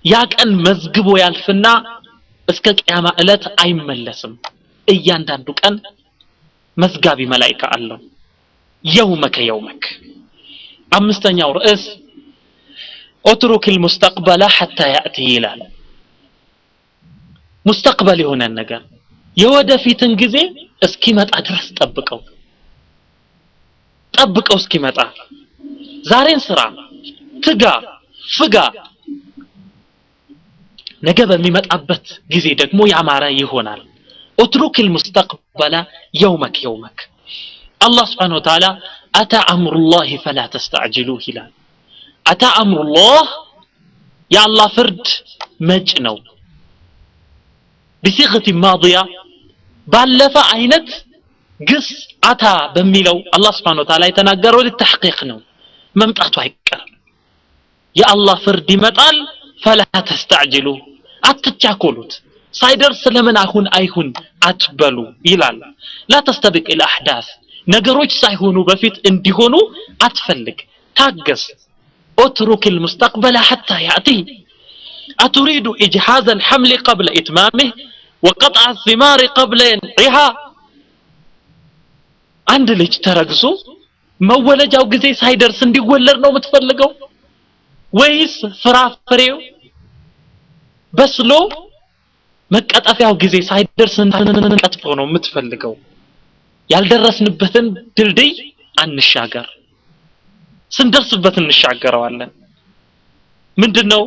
ያ ቀን መዝግቦ ያልፍና እስከ ቂያማ እለት አይመለስም እያንዳንዱ ቀን መዝጋቢ መላእክት አለው የውመክ አምስተኛው ርዕስ اترك المستقبل حتى ياتي ይላል ሙስተቅበል የሆነ ነገር የወደፊትን ጊዜ እስኪመጣ ድረስ ጠብቀው እስኪመጣ ዛሬን ስራ ትጋ ፍጋ ነገ በሚመጣበት ጊዜ ደግሞ ያማረ ይሆናል اترك المستقبل يومك الله سبحانه وتعالى اتى امر الله فلا تستعجلوه ይላል اتى امر الله يا الله فرد መጭ ነው بصيغه ماضيه ባለፈ አይነት ግስ አታ በሚለው አላህ Subhanahu Wa Ta'ala የተናገረው ለተحقيق ነው መምጣቱ አይቀርም የአላህ ፍርድ ይመጣል فلا تستعجلوا አትቻኮሉት ሳይደርስ ለምን አሁን አይሁን አትበሉ ይላል لا تستبق الاحداث ነገሮች ሳይሆኑ በፊት እንዲሆኑ አትፈልግ ታገስ اترك المستقبل حتى ياتي اتريد اجهاز الحمل قبل اتمامه وقطع الثمار قبل ينعها አንድ ልጅ ተረግዞ መወለጃው ጊዜ ሳይደርስ እንዲወለድ ነው የምትፈልገው ወይስ ፍራፍሬው በስሎ መቀጠፊያው ጊዜ ሳይደርስ እንቀጥፈው ነው የምትፈልገው ያልደረስንበትን ድልድይ አንሻገር ስንደርስበት እንሻገረዋለን ምንድነው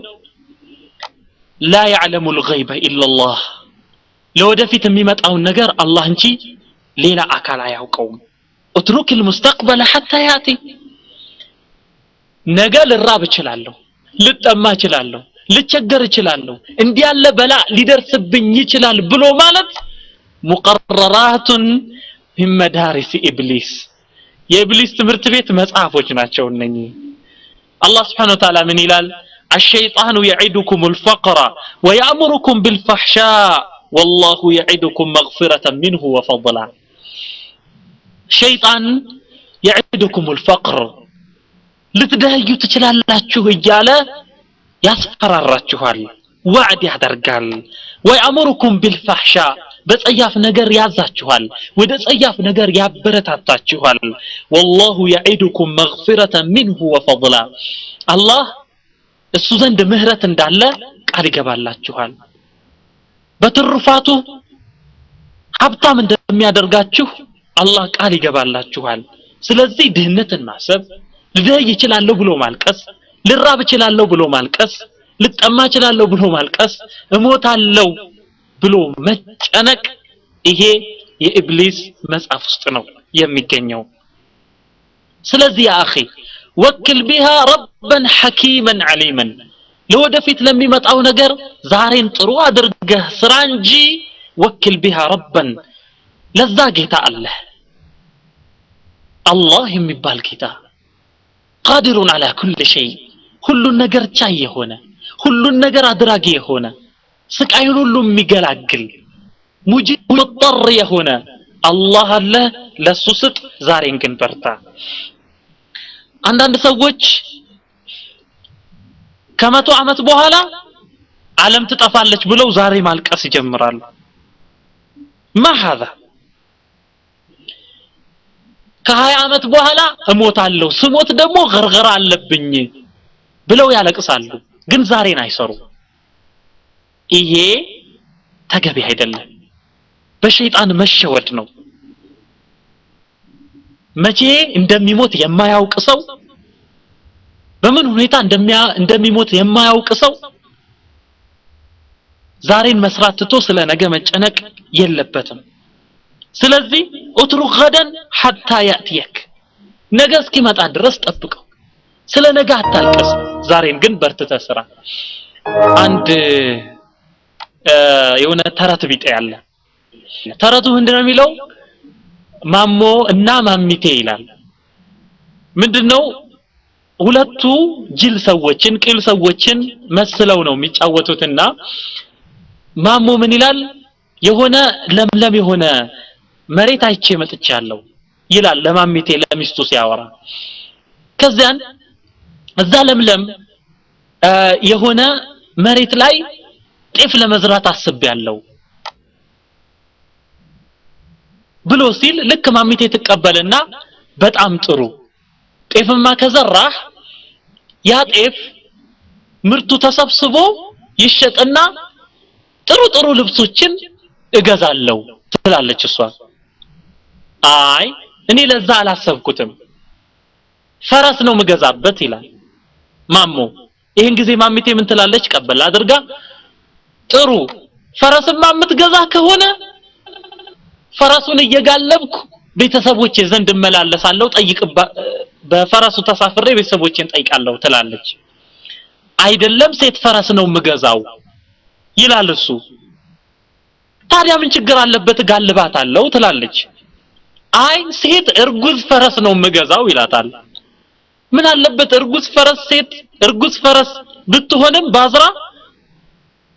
لا يعلم الغيب الا الله ለወደፊት የሚመጣው ነገር አላህ እንጂ ሌላ አካል አያውቀውም اترك المستقبل حتى ياتي ነገ ልራብ እችላለሁ ልጠማ እችላለሁ ልቸገር እችላለሁ እንዲህ ያለ በላ ሊደርስብኝ ይችላል ብሎ ማለት مقررات من مدارس ابليس የኢብሊስ ትምህርት ቤት መጽሐፎች ናቸው እነኚህ አላህ Subhanahu Wa Ta'ala ምን ይላል الشيطان يعدكم الفقر ويأمركم بالفحشاء والله يعدكم مغفرة منه وفضلا شيطان يعدكم الفقر ልትደህዩ ትችላላችሁ እያለ ያስፈራራችኋል ወዕድ ያደርጋል ويأمركم بالفحشاء በጸያፍ ነገር ያዛችኋል ወደ ጸያፍ ነገር ያበረታታችኋል والله يعدكم مغفرة منه وفضلا الله እሱ ዘንድ ምህረት እንዳለ ቃል ይገባላችኋል በትርፋቱ ሀብታም እንደሚያደርጋችሁ አላህ ቃል ይገባላችኋል ስለዚህ ድህነትን ማሰብ ልደይ ይችላል ብሎ ማልቀስ ልራብ ይችላል ብሎ ማልቀስ ልጠማ ይችላል ብሎ ማልቀስ እሞታለሁ ብሎ መጨነቅ ይሄ የኢብሊስ መጽሐፍ ውስጥ ነው የሚገኘው ስለዚህ ያ اخي ወክል بها ربا حكيما عليما ለወደፊት ለሚመጣው ነገር ዛሬን ጥሩ አድርገህ ስራ እንጂ ወክል بها ربا ለዛ ጌታ አላህ የሚባል ጌታ قادر على كل شيء ሁሉን ነገር ቻይ የሆነ ሁሉን ነገር አድራጊ የሆነ ስቃዩን ሁሉ የሚገላግል ሙጂብ ሙጠር የሆነ አላህ አለ ለሱ ስጥ ዛሬን ግን በርታ አንዳንድ ሰዎች ከመቶ ዓመት በኋላ ዓለም ትጠፋለች ብለው ዛሬ ማልቀስ ይጀምራሉ ما هذا ከ20 ዓመት በኋላ እሞታለሁ ስሞት ደግሞ ገርገራ አለብኝ ብለው ያለቅሳሉ ግን ዛሬን አይሰሩ ይሄ ተገቢ አይደለም በሸይጣን መሸወድ ነው መቼ እንደሚሞት የማያውቅ ሰው በምን ሁኔታ እንደሚሞት የማያውቅ ሰው ዛሬን መስራት ትቶ ስለ ነገ መጨነቅ የለበትም ስለዚህ اترك غدا حتى ياتيك ነገ እስኪመጣ ድረስ ጠብቀው ስለ ነገ አታልቅስ ዛሬን ግን በርትተህ ስራ አንድ የሆነ ተረት ቢጤ ያለ ተረቱ ምንድነው የሚለው ማሞ እና ማሚቴ ይላል ምንድነው ሁለቱ ጅል ሰዎችን ቅል ሰዎችን መስለው ነው የሚጫወቱትና ማሞ ምን ይላል የሆነ ለምለም የሆነ መሬት አይቼ መጥቻለሁ ይላል ለማሚቴ ለሚስቱ ሲያወራ ከዚያን እዛ ለምለም የሆነ መሬት ላይ ጤፍ ለመዝራት አስቤያለሁ ብሎ ሲል ልክ ማሚቴ ተቀበለና በጣም ጥሩ ጤፍማ ከዘራህ ያ ጤፍ ምርቱ ተሰብስቦ ይሸጥና ጥሩ ልብሶችን እገዛለሁ ትላለች እሷ አይ እኔ ለዛ አላሰብኩትም ፈረስ ነው መገዛበት ይላል ማሞ ይሄን ጊዜ ማሚቴ ምን ትላለች ቀበል አድርጋ ጥሩ ፈረስማ የምትገዛ ከሆነ ፈረሱን እየጋለብኩ ቤተሰቦቼ ዘንድ መላለሳለሁ በፈረሱ ተሳፍሬ ቤተሰቦቼን ጠይቃለሁ ትላለች አይደለም ሴት ፈረስ ነው መገዛው ይላል እሱ ታዲያ ምን ችግር አለበት ጋልባታለሁ ትላለች አይ ሴት እርጉዝ ፈረስ ነው መገዛው ይላታል ምን አለበት እርጉዝ ፈረስ ሴት እርጉዝ ፈረስ ብትሆንም ባዝራ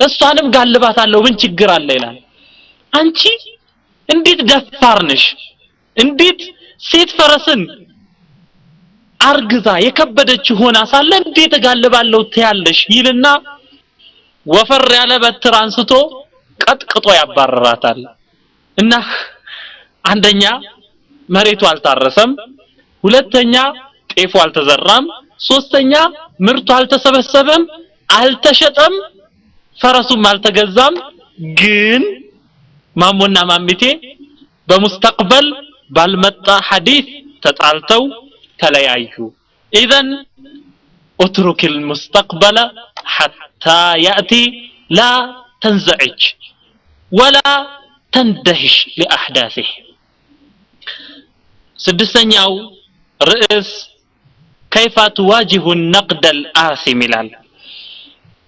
እሷንም ጋልባታለሁ ምን ችግር አለ ይላል አንቺ እንዴት ደፋር ነሽ እንዴት ሴት ፈረስን አርግዛ የከበደች ሆና ሳለ እንዴት ጋልባለሁ ትያለሽ ይልና ወፈር ያለ በትር አንስቶ ቀጥቅጦ ያባረራታል እና አንደኛ መሬቱ አልታረሰም ሁለተኛ ጤፉ አልተዘራም ሶስተኛ ምርቱ አልተሰበሰበም አልተሸጠም ፈረሱም አልተገዛም ግን ማሞና ማሚቴ በሙስተቅበል ባልመጣ ሐዲስ ተጣልተው ተለያዩ اذا اترك المستقبل حتى ياتي لا تنزعج ولا تندهش لاحداثه سدستኛው ርዕስ كيف تواجه النقد الآثم ይላል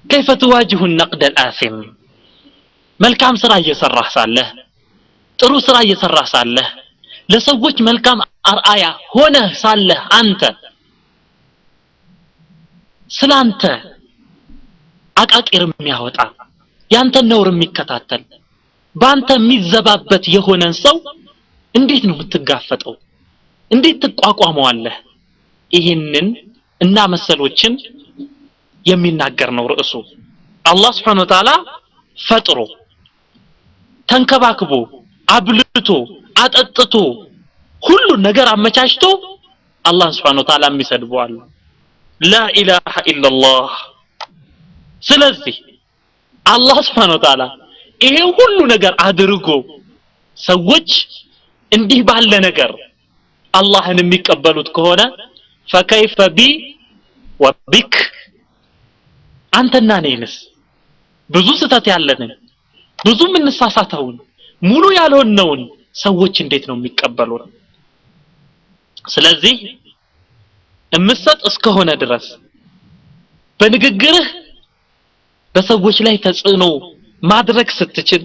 كيف تواجه النقد الآثم መልካም ስራ እየሰራህ ሳለህ ጥሩ ስራ እየሰራህ ሳለህ ለሰዎች መልካም አርአያ ሆነህ ሳለህ አንተ ስላንተ አቃቂር የሚያወጣ ያንተ ነውር የሚከታተል ባንተ የሚዘባበት የሆነን ሰው እንዴት ነው የምትጋፈጠው እንዴት ትቋቋመዋለህ ይሄንን እና መሰሎችን የሚናገር ነው ርዕሱ አላህ Subhanahu Wa Ta'ala ፈጥሮ ተንከባክቦ አብልቶ አጠጥቶ ሁሉ ነገር አመቻችቶ አላህ Subhanahu Wa Ta'ala የሚሰድበዋል لا اله الا الله ስለዚህ አላህ Subhanahu Wa Ta'ala ይሄ ሁሉ ነገር አድርጎ ሰዎች እንዲህ ባለ ነገር አላህን የሚቀበሉት ከሆነ فكيف بي وبك አንተና ነኝስ ብዙ ስተት ያለንን ብዙ ምንሳሳተውን ሙሉ ያልሆነውን ሰዎች እንዴት ነው የሚቀበሉን ስለዚህ እምሰጥ እስከሆነ ድረስ በንግግርህ በሰዎች ላይ ተጽዕኖ ማድረግ ስትችል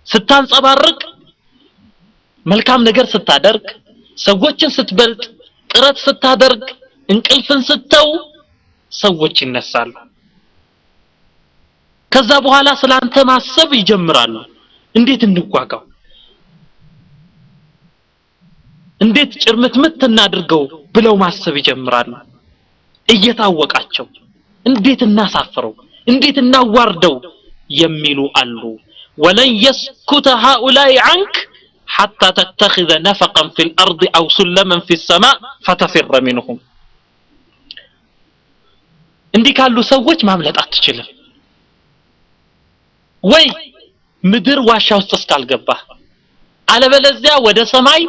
ስታንጸባርቅ መልካም ነገር ስታደርግ ሰዎችን ስትበልጥ ጥረት ስታደርግ እንቅልፍን ስተው ሰዎች ይነሳሉ ከዛ በኋላ ስላንተ ማሰብ ይጀምራሉ እንዴት እንጓጋው እንዴት ጭርምትምት እናድርገው ብለው ማሰብ ይጀምራሉ እየታወቃቸው እንዴት እናሳፍረው እንዴት እናዋርደው የሚሉ አሉ ولن يسكت هؤلاء عنك حتى تتخذ نفقا في الأرض أو سلما في السماء فتفر منهم እንዲህ ካሉ ሰዎች ማምለጥ አትችልም ወይ ምድር ዋሻ ውስጥ እስካልገባህ አለበለዚያ ወደ ሰማይ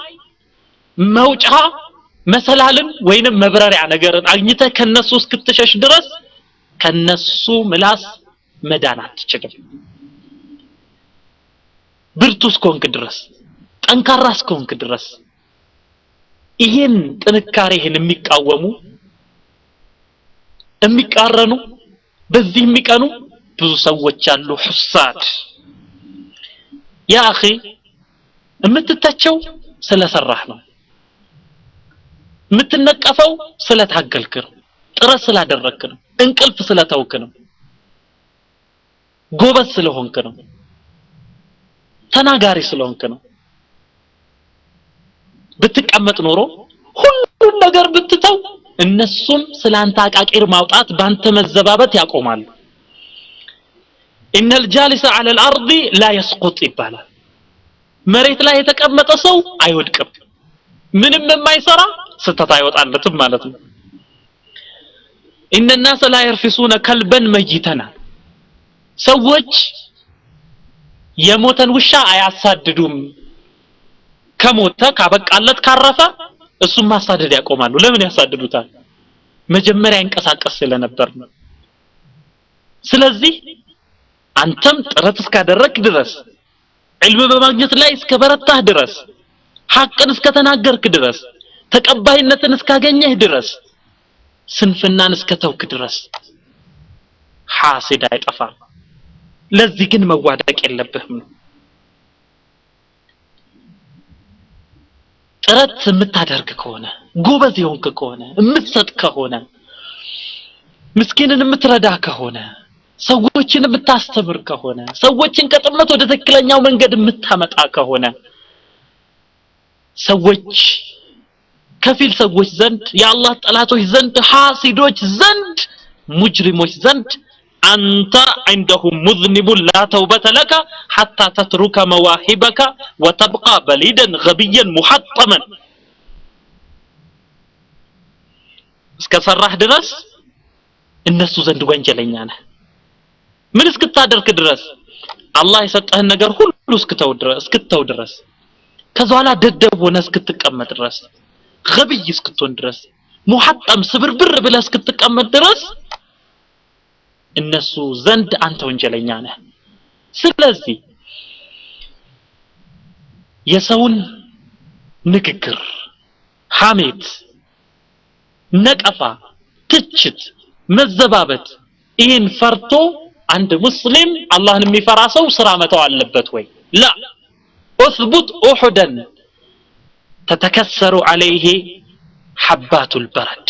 መውጫ መሰላልን ወይንም መብረሪያ ነገርን አግኝተህ ከነሱ እስክትሸሽ ድረስ ከነሱ ምላስ መዳን አትችልም ብርቱ እስከሆንክ ድረስ ጠንካራ እስከሆንክ ድረስ ይሄን ጥንካሬህን የሚቃወሙ የሚቃረኑ በዚህ የሚቀኑ ብዙ ሰዎች አሉ ሁሳድ ያ اخي የምትተቸው ስለሰራህ ነው የምትነቀፈው ስለታገልክ ነው ጥረት ስላደረክ ነው እንቅልፍ ስለተውክ ነው ጎበዝ ስለሆንክ ነው ተናጋሪ ስለሆንክ ነው ብትቀመጥ ኖሮ ሁሉ ነገር ብትተው እነሱም ስላንተ አቃቂር ማውጣት ባንተ መዘባበት ያቆማሉ ان الجالس على الارض لا يسقط ይባላል መሬት ላይ የተቀመጠ ሰው አይወድቅም ምንም የማይሰራ ስተት አይወጣለትም ማለት ነው ان الناس لا يرفسون كلبا ميتا ሰዎች የሞተን ውሻ አያሳድዱም ከሞተ ካበቃለት ካረፈ እሱም ማሳደድ ያቆማሉ ለምን ያሳድዱታል መጀመሪያ እንቀሳቀስ ስለነበር ነው ስለዚህ አንተም ጥረት እስካደረክ ድረስ ዒልም በማግኘት ላይ እስከበረታህ ድረስ ሐቅን እስከተናገርክ ድረስ ተቀባይነትን እስካገኘህ ድረስ ስንፍናን እስከተውክ ድረስ ሐሲድ አይጠፋም ለዚህ ግን መዋደቅ የለብህም ጥረት የምታደርግ ከሆነ ጎበዝ የሆንክ ከሆነ የምትሰጥ ከሆነ ምስኪንን የምትረዳ ከሆነ ሰዎችን የምታስተምር ከሆነ ሰዎችን ከጥመት ወደ ትክክለኛው መንገድ የምታመጣ ከሆነ ሰዎች ከፊል ሰዎች ዘንድ የአላህ ጠላቶች ዘንድ ሐሲዶች ዘንድ ሙጅሪሞች ዘንድ أنت عندهم مذنب لا توبة لك حتى تترك مواهبك وتبقى بليدا غبيا محطما እስከሰራህ ድረስ እነሱ ዘንድ ወንጀለኛ ነህ ምን እስክታደርክ ድረስ አላህ የሰጠህን ነገር ሁሉ እስክተው ድረስ ከዛላ ደደብ ሆነ እስክትቀመጥ ድረስ ገበይ እስክትሆን ድረስ ሙሐጠም ስብርብር ብለህ እስክትቀመጥ ድረስ እነሱ ዘንድ አንተ ወንጀለኛ ነህ ስለዚህ የሰውን ንግግር ሐሜት ነቀፋ ትችት መዘባበት ይህን ፈርቶ አንድ ሙስሊም አላህን የሚፈራ ሰው ስራ መተው አለበት ወይ لا اثبت احدا تتكسر عليه حبات البرد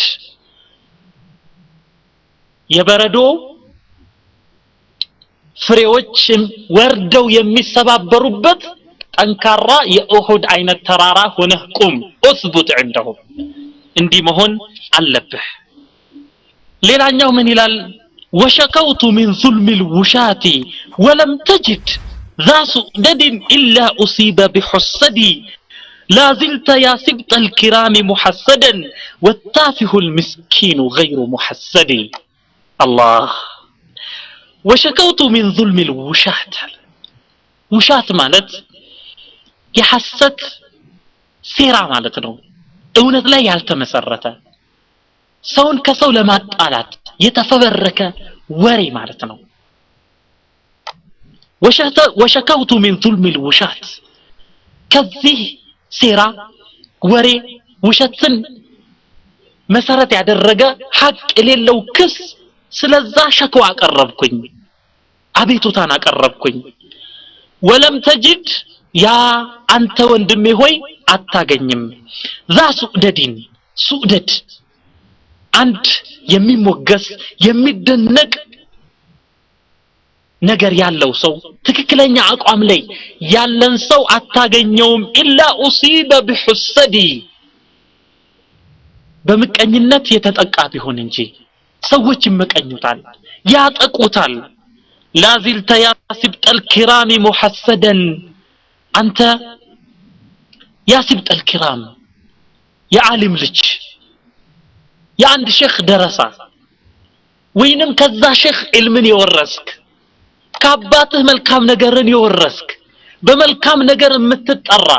የበረዶ ፍሬዎች ወርደው የሚሰባበሩበት ጠንካራ የኡሁድ አይነት ተራራ ሆነህ ቁም اثبت عندهم እንዲህ መሆን አለብህ ሌላኛው ምን ይላል وشكوت من ظلم الوشاة ولم تجد ذا سؤدد إلا أصيب بحسدي لا زلت يا سبط الكرام محسدا والتافه المسكين غير محسد الله وشكوت من ظلم الوشاة وشاة مالت يحسد سيرا مالتنو እውነት ላይ ያልተመሰረተ ሰውን ከሰው ለማጣላት የተፈበረከ ወሬ ማለት ነው وشكوت من ظلم الوشاة ከዚህ ሴራ ወሬ ውሸትን መሰረት ያደረገ ሐቅ የሌለው ክስ ስለዛ ሸክዋ አቀረብኩኝ አቤቱታን አቀረብኩኝ ወለም ተጅድ ያ አንተ ወንድሜ ሆይ አታገኝም ذا سؤددين سؤدد አንድ የሚሞገስ የሚደነቅ ነገር ያለው ሰው ትክክለኛ አቋም ላይ ያለን ሰው አታገኘውም إلا أصيب بحسدي በመቀኝነት የተጠቃ ቢሆን እንጂ ሰዎች ይመቀኙታል ያጠቁታል لا زلت يا سبط الكرام محسدا አንተ يا سبط الكرام يا عالم ልጅ የአንድ ሼክ ደረሳ ወይንም ከዛ ሼክ ኢልምን የወረስክ ከአባትህ መልካም ነገርን የወረስክ በመልካም ነገር የምትጠራ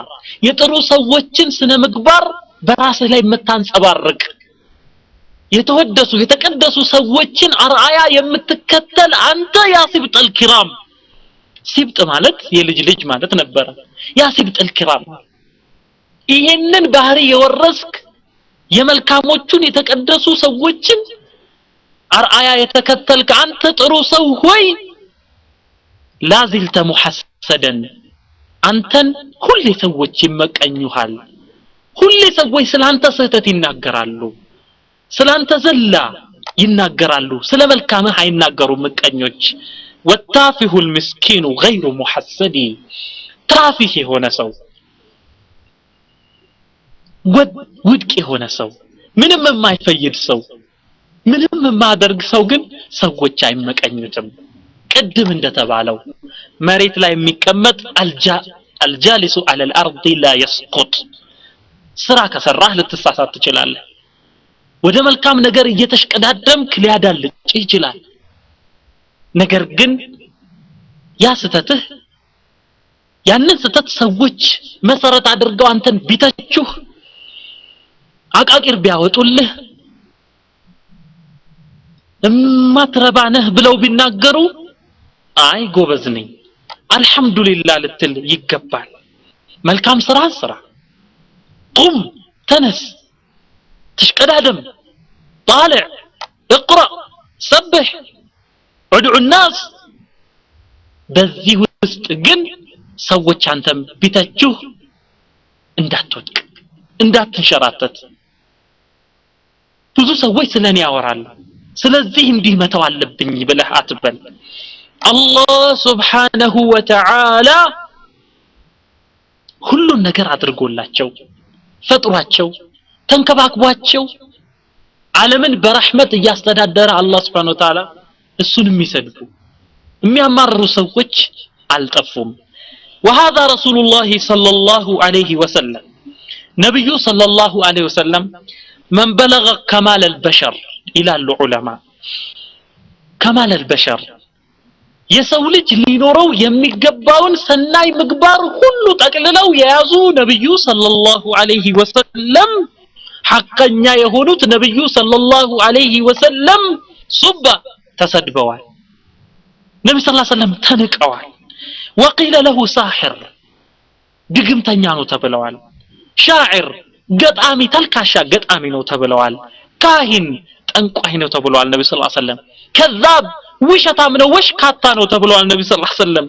የጥሩ ሰዎችን ስነ ምግባር በራስህ ላይ የምታንጸባርቅ የተወደሱ የተቀደሱ ሰዎችን አርአያ የምትከተል አንተ ያ ሲብጥ الكرام ሲብጥ ማለት የልጅ ልጅ ማለት ነበር ያ ሲብጥ الكرام ይሄንን ባህሪ የወረስክ የመልካሞቹን የተቀደሱ ሰዎችን አርአያ የተከተልክ አንተ ጥሩ ሰው ሆይ ላዚልተ ሙሐሰደን አንተን ሁሌ ሰዎች ይመቀኙሃል ሁሌ ሰዎች ስላንተ ስህተት ይናገራሉ ስላንተ ዘላ ይናገራሉ ስለ መልካምህ አይናገሩም ምቀኞች ወታፊሁ المسكين غير محسد ትራፊህ የሆነ ሰው ውድቅ የሆነ ሰው ምንም የማይፈይድ ሰው ምንም የማያደርግ ሰው ግን ሰዎች አይመቀኙትም ቅድም እንደተባለው መሬት ላይ የሚቀመጥ الجالس على الارض لا يسقط ስራ ከሰራህ ልትሳሳት ትችላለህ ወደ መልካም ነገር እየተሽቀዳደምክ ሊያዳልጭ ይችላል ነገር ግን ያ ስተትህ ያንን ስተት ሰዎች መሰረት አድርገው አንተን ቢተቹህ አቃቂር ቢያወጡልህ ማትረባነህ ብለው ቢናገሩ አይ ጎበዝ ነኝ አልহামዱሊላህ ልትል ይገባል መልካም ስራ ስራ ቁም ተነስ تشقدادم طالع اقرأ سبح ادعو الناس በዚህ ውስጥ ግን ሰዎች አንተም ቢተቹህ እንዳትወድቅ እንዳትንሸራተት ብዙ ሰዎች ስለኔ ያወራሉ ስለዚህ እንዲህ መተው አለብኝ ብለህ አትበል አላህ Subhanahu Wa Ta'ala ሁሉን ነገር አድርጎላቸው ፈጥሯቸው ተንከባክቧቸው ዓለምን በረህመት ያስተዳደረ አላህ Subhanahu Wa Ta'ala እሱን የሚሰድቡ የሚያማርሩ ሰዎች አልጠፉም وهذا رسول الله صلى الله عليه وسلم نبي صلى الله عليه وسلم من بلغ كمال البشر الى العلماء كمال البشر የሰው ልጅ ሊኖረው የሚገባውን ሰናይ ምግባር ሁሉ ጠቅልለው የያዙ ነብዩ ሰለላሁ ዐለይሂ ወሰለም ሐቀኛ የሆኑት ነብዩ ሰለላሁ ዐለይሂ ወሰለም ሱባ ተሰድበዋል ነብዩ ሰለላሁ ዐለይሂ ወሰለም ተንቀዋል وقيل له ساحر ድግምተኛ ነው ተብለዋል ሻዒር ገጣሚ ተልካሻ ገጣሚ ነው ተብለዋል ካህን ጠንቋይ ነው ተብለዋል ነብዩ ሰለላሁ ዐለይሂ ወሰለም ከዛብ ውሸታም ነው ወሽካታ ነው ተብለዋል ነብዩ ሰለላሁ ዐለይሂ ወሰለም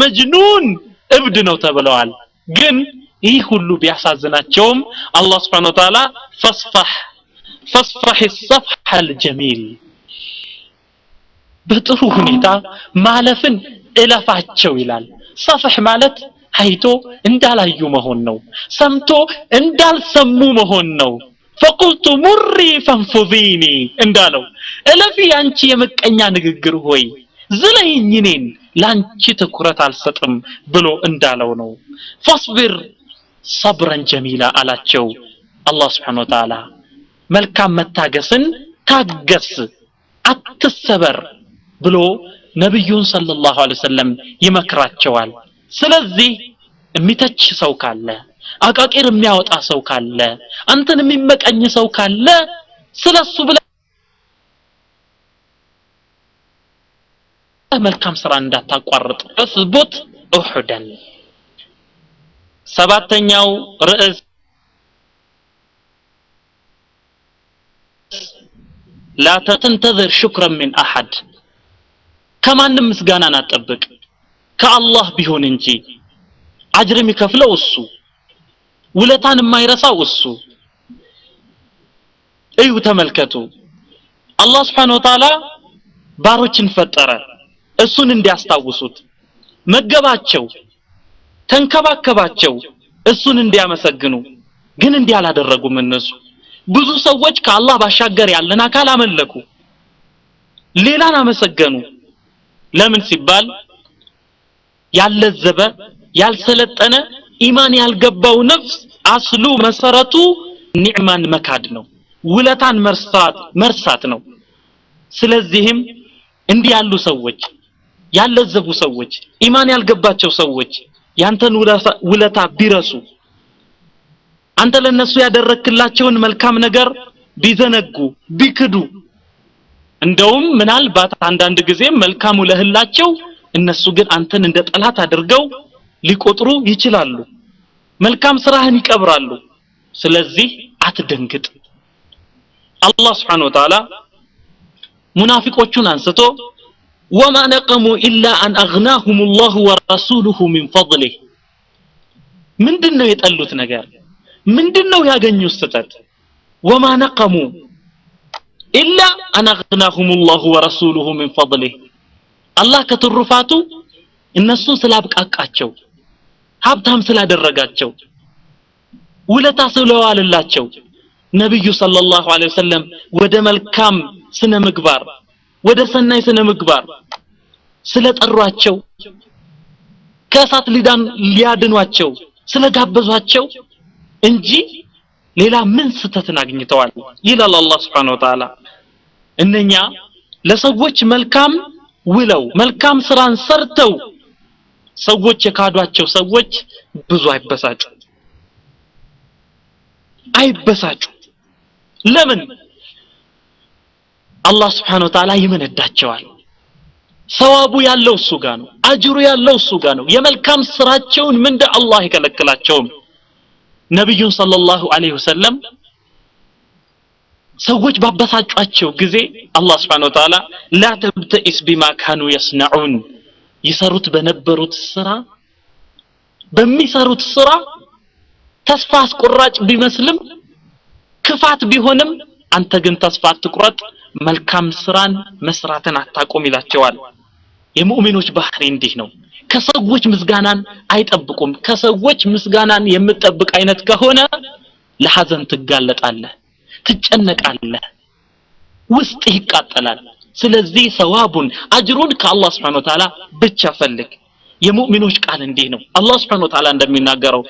መጅኑን እብድ ነው ተብለዋል ግን ይህ ሁሉ ቢያሳዝናቸውም አላህ Subhanahu Wa Ta'ala فاصفح الصفح الجميل በጥሩ ሁኔታ ማለፍን እለፋቸው ይላል صفح ማለት አይቶ እንዳላዩ መሆን ነው ሰምቶ እንዳልሰሙ መሆን ነው فقلت مري فانفذيني እንዳለው እለፊ አንቺ የመቀኛ ንግግር ሆይ ዝለይኝ እኔን ላንቺ ትኩረት አልሰጥም ብሎ እንዳለው ነው فاصبر صبرا جميلا አላቸው አላህ Subhanahu Wa Ta'ala መልካም መታገስን ታገስ አትሰበር ብሎ ነብዩን ሰለላሁ ዐለይሂ ወሰለም ይመክራቸዋል ስለዚህ የሚተች ሰው ካለ አቃቂር የሚያወጣ ሰው ካለ አንተን የሚመቀኝ ሰው ካለ ስለሱ ብለ መልካም ስራ እንዳታቋርጥ እስቡት ኡህደን ሰባተኛው ርዕስ لا تنتظر شكرا من احد ከማንም ምስጋናን አትጠብቅ ከአላህ ቢሆን እንጂ አጅር የሚከፍለው እሱ ውለታን የማይረሳው እሱ እዩ ተመልከቱ አላህ Subhanahu Wa Ta'ala ባሮችን ፈጠረ እሱን እንዲያስታውሱት መገባቸው ተንከባከባቸው እሱን እንዲያመሰግኑ ግን እንዲያላደረጉም እነሱ ብዙ ሰዎች ከአላህ ባሻገር ያለን አካል አመለኩ ሌላን አመሰገኑ ለምን ሲባል ያለዘበ ያልሰለጠነ ኢማን ያልገባው ነፍስ አስሉ መሰረቱ ኒዕማን መካድ ነው ውለታን መርሳት ነው ስለዚህም እንዲህ ያሉ ሰዎች ያለዘቡ ሰዎች ኢማን ያልገባቸው ሰዎች ያንተን ውለታ ቢረሱ አንተ ለነሱ ያደረክላቸውን መልካም ነገር ቢዘነጉ ቢክዱ እንደውም ምናልባት አንዳንድ ጊዜ መልካም ለህላቸው እነሱ ግን አንተን እንደ ጠላት አድርገው ሊቆጥሩ ይችላሉ መልካም ስራህን ይቀብራሉ ስለዚህ አትደንግጥ አላህ Subhanahu Wa Ta'ala ሙናፊቆቹን አንስቶ وما نقموا الا ان اغناهم الله ورسوله من فضله ምንድነው የጠሉት ነገር ምንድነው ያገኙት ስተት وما نقموا الا ان اغناهم الله ورسوله من فضله الله ከተሩፋቱ እነሱን ስላብቃቃቸው ሀብታም ስላደረጋቸው ውለታ ስለዋለላቸው ነብዩ ሰለላሁ ዐለይሂ ወሰለም ወደ መልካም ስነ ምግባር ወደ ሰናይ ስነ ምግባር ስለጠሯቸው ከእሳት ሊያድኗቸው ስለጋበዟቸው እንጂ ሌላ ምን ስተትን አግኝተዋል ይላል አላህ Subhanahu Wa Ta'ala እነኛ ለሰዎች መልካም ውለው መልካም ስራን ሰርተው ሰዎች የካዷቸው ሰዎች ብዙ አይበሳጩ ለምን አላህ Subhanahu Wa Ta'ala ይመነዳቸዋል ሰዋቡ ያለው እሱ ጋር ነው አጅሩ ያለው እሱ ጋር ነው የመልካም ስራቸውን ምንደ አላህ ይከለክላቸው ነብዩን ሰለላሁ ዐለይሂ ወሰለም ሰዎች ባበሳጯቸው ጊዜ አላህ Subhanahu Wa Ta'ala لا تبتئس بما كانوا يصنعون ይሰሩት በነበሩት ስራ በሚሰሩት ስራ ተስፋ አስቆራጭ ቢመስልም ክፋት ቢሆንም አንተ ግን ተስፋ አትቁረጥ መልካም ስራን መስራትን አታቆም ይላቸዋል የሙእሚኖች ባህሪ እንዲህ ነው ከሰዎች ምስጋናን አይጠብቁም ከሰዎች ምስጋናን የምትጠብቅ አይነት ከሆነ ለሐዘን ትጋለጣለህ ትጨነቃለህ ውስጥ ይቃጠላል ስለዚህ ሰዋቡን አጅሩን ከአላህ Subhanahu Wa Ta'ala ብቻ ፈልግ የሙእሚኖች ቃል እንዲህ ነው አላህ Subhanahu Wa Ta'ala እንደሚናገረው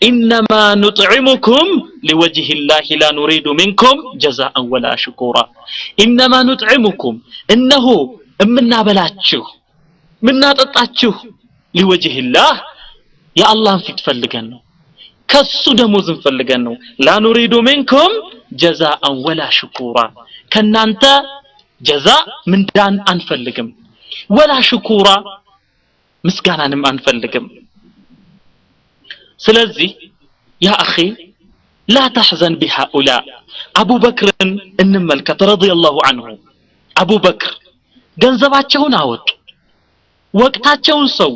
انما نطعمكم لوجه الله لا نريد منكم جزاء ولا شكورا انما نطعمكم انه امنابلاችሁ ምናጠጣችሁ ሊወጅህላህ የአላህን ፊት ፈልገን ነው ከሱ ደሞዝን ፈልገን ነው ላ ኑሪዱ ሚንኩም ጀዛአን ወላ ሽኩራ ከናንተ ጀዛ ምንዳን አንፈልግም ወላ ሽኩራ ምስጋናንም አንፈልግም ስለዚህ ያ አኺ لا تحزن بهؤلاء أبو بكر እንመልከት رضي الله عنه أبو بكر ገንዘባቸውን አወጡ ወቅታቸውን ሰው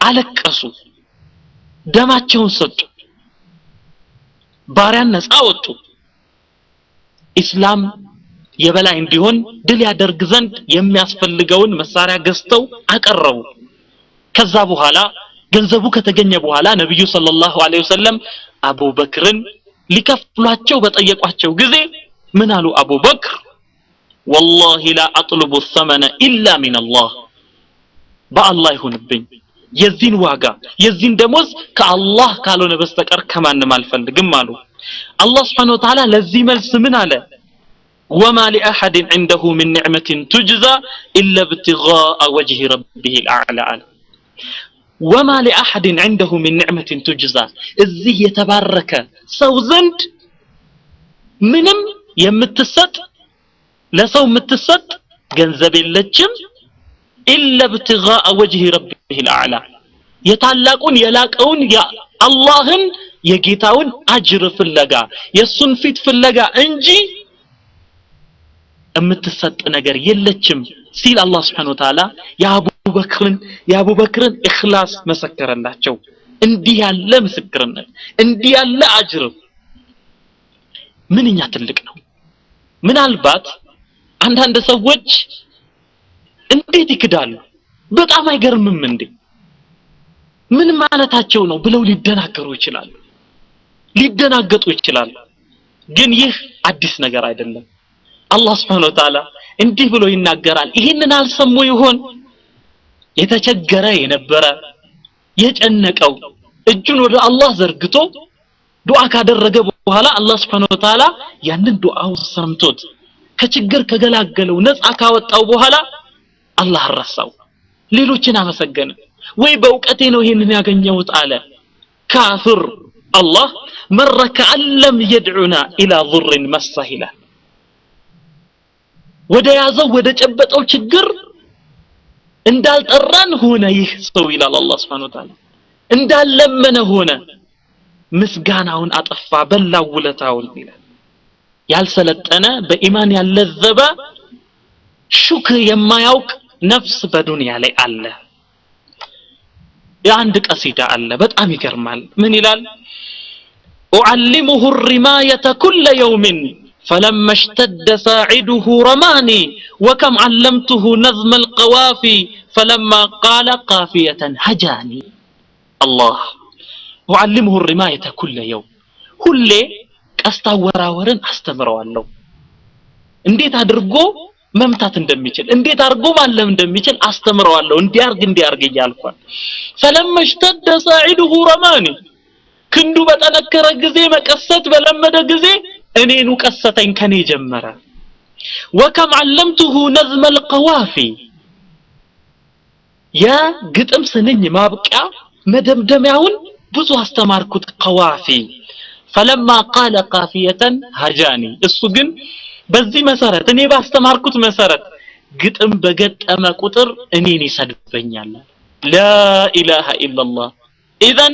አለቀሱ ደማቸውን ሰጡ ባሪያን ነፃ አወጡ ኢስላም የበላይ እንዲሆን ድል ያደርግ ዘንድ የሚያስፈልገውን መሳሪያ ገዝተው አቀረቡ ከዛ በኋላ ገንዘቡ ከተገኘ በኋላ ነብዩ ሰለላሁ ዐለይሂ ወሰለም አቡ በክርን ሊከፍሏቸው በጠየቋቸው ጊዜ ምን አሉ አቡ በክር والله لا اطلب الثمن الا من الله በአላህ ይሁንብኝ የዚህን ዋጋ የዚህን ደሞዝ ከአላህ ካልሆነ በስተቀር ከማንም አልፈልግም አሉ አላህ Subhanahu Wa Ta'ala ለዚህ መልስ ምን አለ وما لاحد عنده من نعمه تجزى الا ابتغاء وجه ربه الاعلى وما لاحد عنده من نعمه تجزى እዚህ የተባረከ ሰው ዘንድ ምንም የምትሰጥ ለሰው የምትሰጥ ገንዘብ የለችም الا ابتغاء وجه ربه الاعلى የታላቁን የላቀውን የአላህን የጌታውን አጅር ፍለጋ የሱን ፊት ፍለጋ እንጂ የምትሰጥ ነገር የለችም ሲል አላህ Subhanahu Wa Ta'ala የአቡ በክርን ኢኽላስ መሰከረላቸው እንዲህ ያለ ምስክርነት እንዲህ ያለ አጅር ምንኛ ትልቅ ነው ምናልባት አንዳንድ ሰዎች እንዴት ይክዳሉ በጣም አይገርምም እንዴ ምን ማለታቸው ነው ብለው ሊደናገሩ ይችላሉ ሊደናገጡ ይችላሉ ግን ይህ አዲስ ነገር አይደለም አላህ Subhanahu Wa Ta'ala እንዲህ ብሎ ይናገራል ይሄንን አልሰሙ ይሆን የተቸገረ የነበረ የጨነቀው እጁን ወደ አላህ ዘርግቶ ዱዓ ካደረገ በኋላ አላህ Subhanahu Wa Ta'ala ያንን ዱዓው ሰምቶት ከችግር ከገላገለው ነፃ ካወጣው በኋላ አላህ ረሳው ሌሎችን አመሰገነ ወይ በእውቀቴ ነው ይሄንን ያገኘውት አለ ካፍር አላህ መረከ አለም يدعونا الى ضر مسهلا ወደ ያዘው ወደ ጨበጠው ችግር እንዳልጠራን ሆነ ይህ ሰው ይላል አላህ Subhanahu Wa Ta'ala እንዳለመነ ሆነ ምስጋናውን አጠፋ በላው ውለታውን ይላል ያልሰለጠነ በኢማን ያለዘበ ሹክር የማያውቅ ነፍስ በዱንያ ላይ አለ የአንድ ቀሲዳ አለ በጣም ይገርማል ምን ይላል أعلمه الرماية كل يوم فلما اشتد ساعده رماني وكم علمته نظم القوافي فلما قال قافية هجاني الله أعلمه الرماية كل يوم كل አስተወራወርን አስተምረዋለሁ እንዴት አድርጎ መምታት እንደሚችል እንዴት አድርጎ ማለም እንደሚችል አስተምረዋለሁ እንዲያርግ ይያልኳል فلما اشتد ساعده رماني ክንዱ በጠነከረ ጊዜ መቀሰት በለመደ ጊዜ እኔኑ ቀሰተኝ ከኔ ጀመረ وكم علمته نظم القوافي يا ግጥም ስንኝ ማብቂያ መደምደሚያውን ብዙ አስተማርኩት قوافي فلما قال قافية هجاني እሱ ግን በዚህ መሰረት እኔ ባስተማርኩት መሰረት ግጥም በገጠመ ቁጥር እኔን ይሰድበኛል لا اله الا الله اذا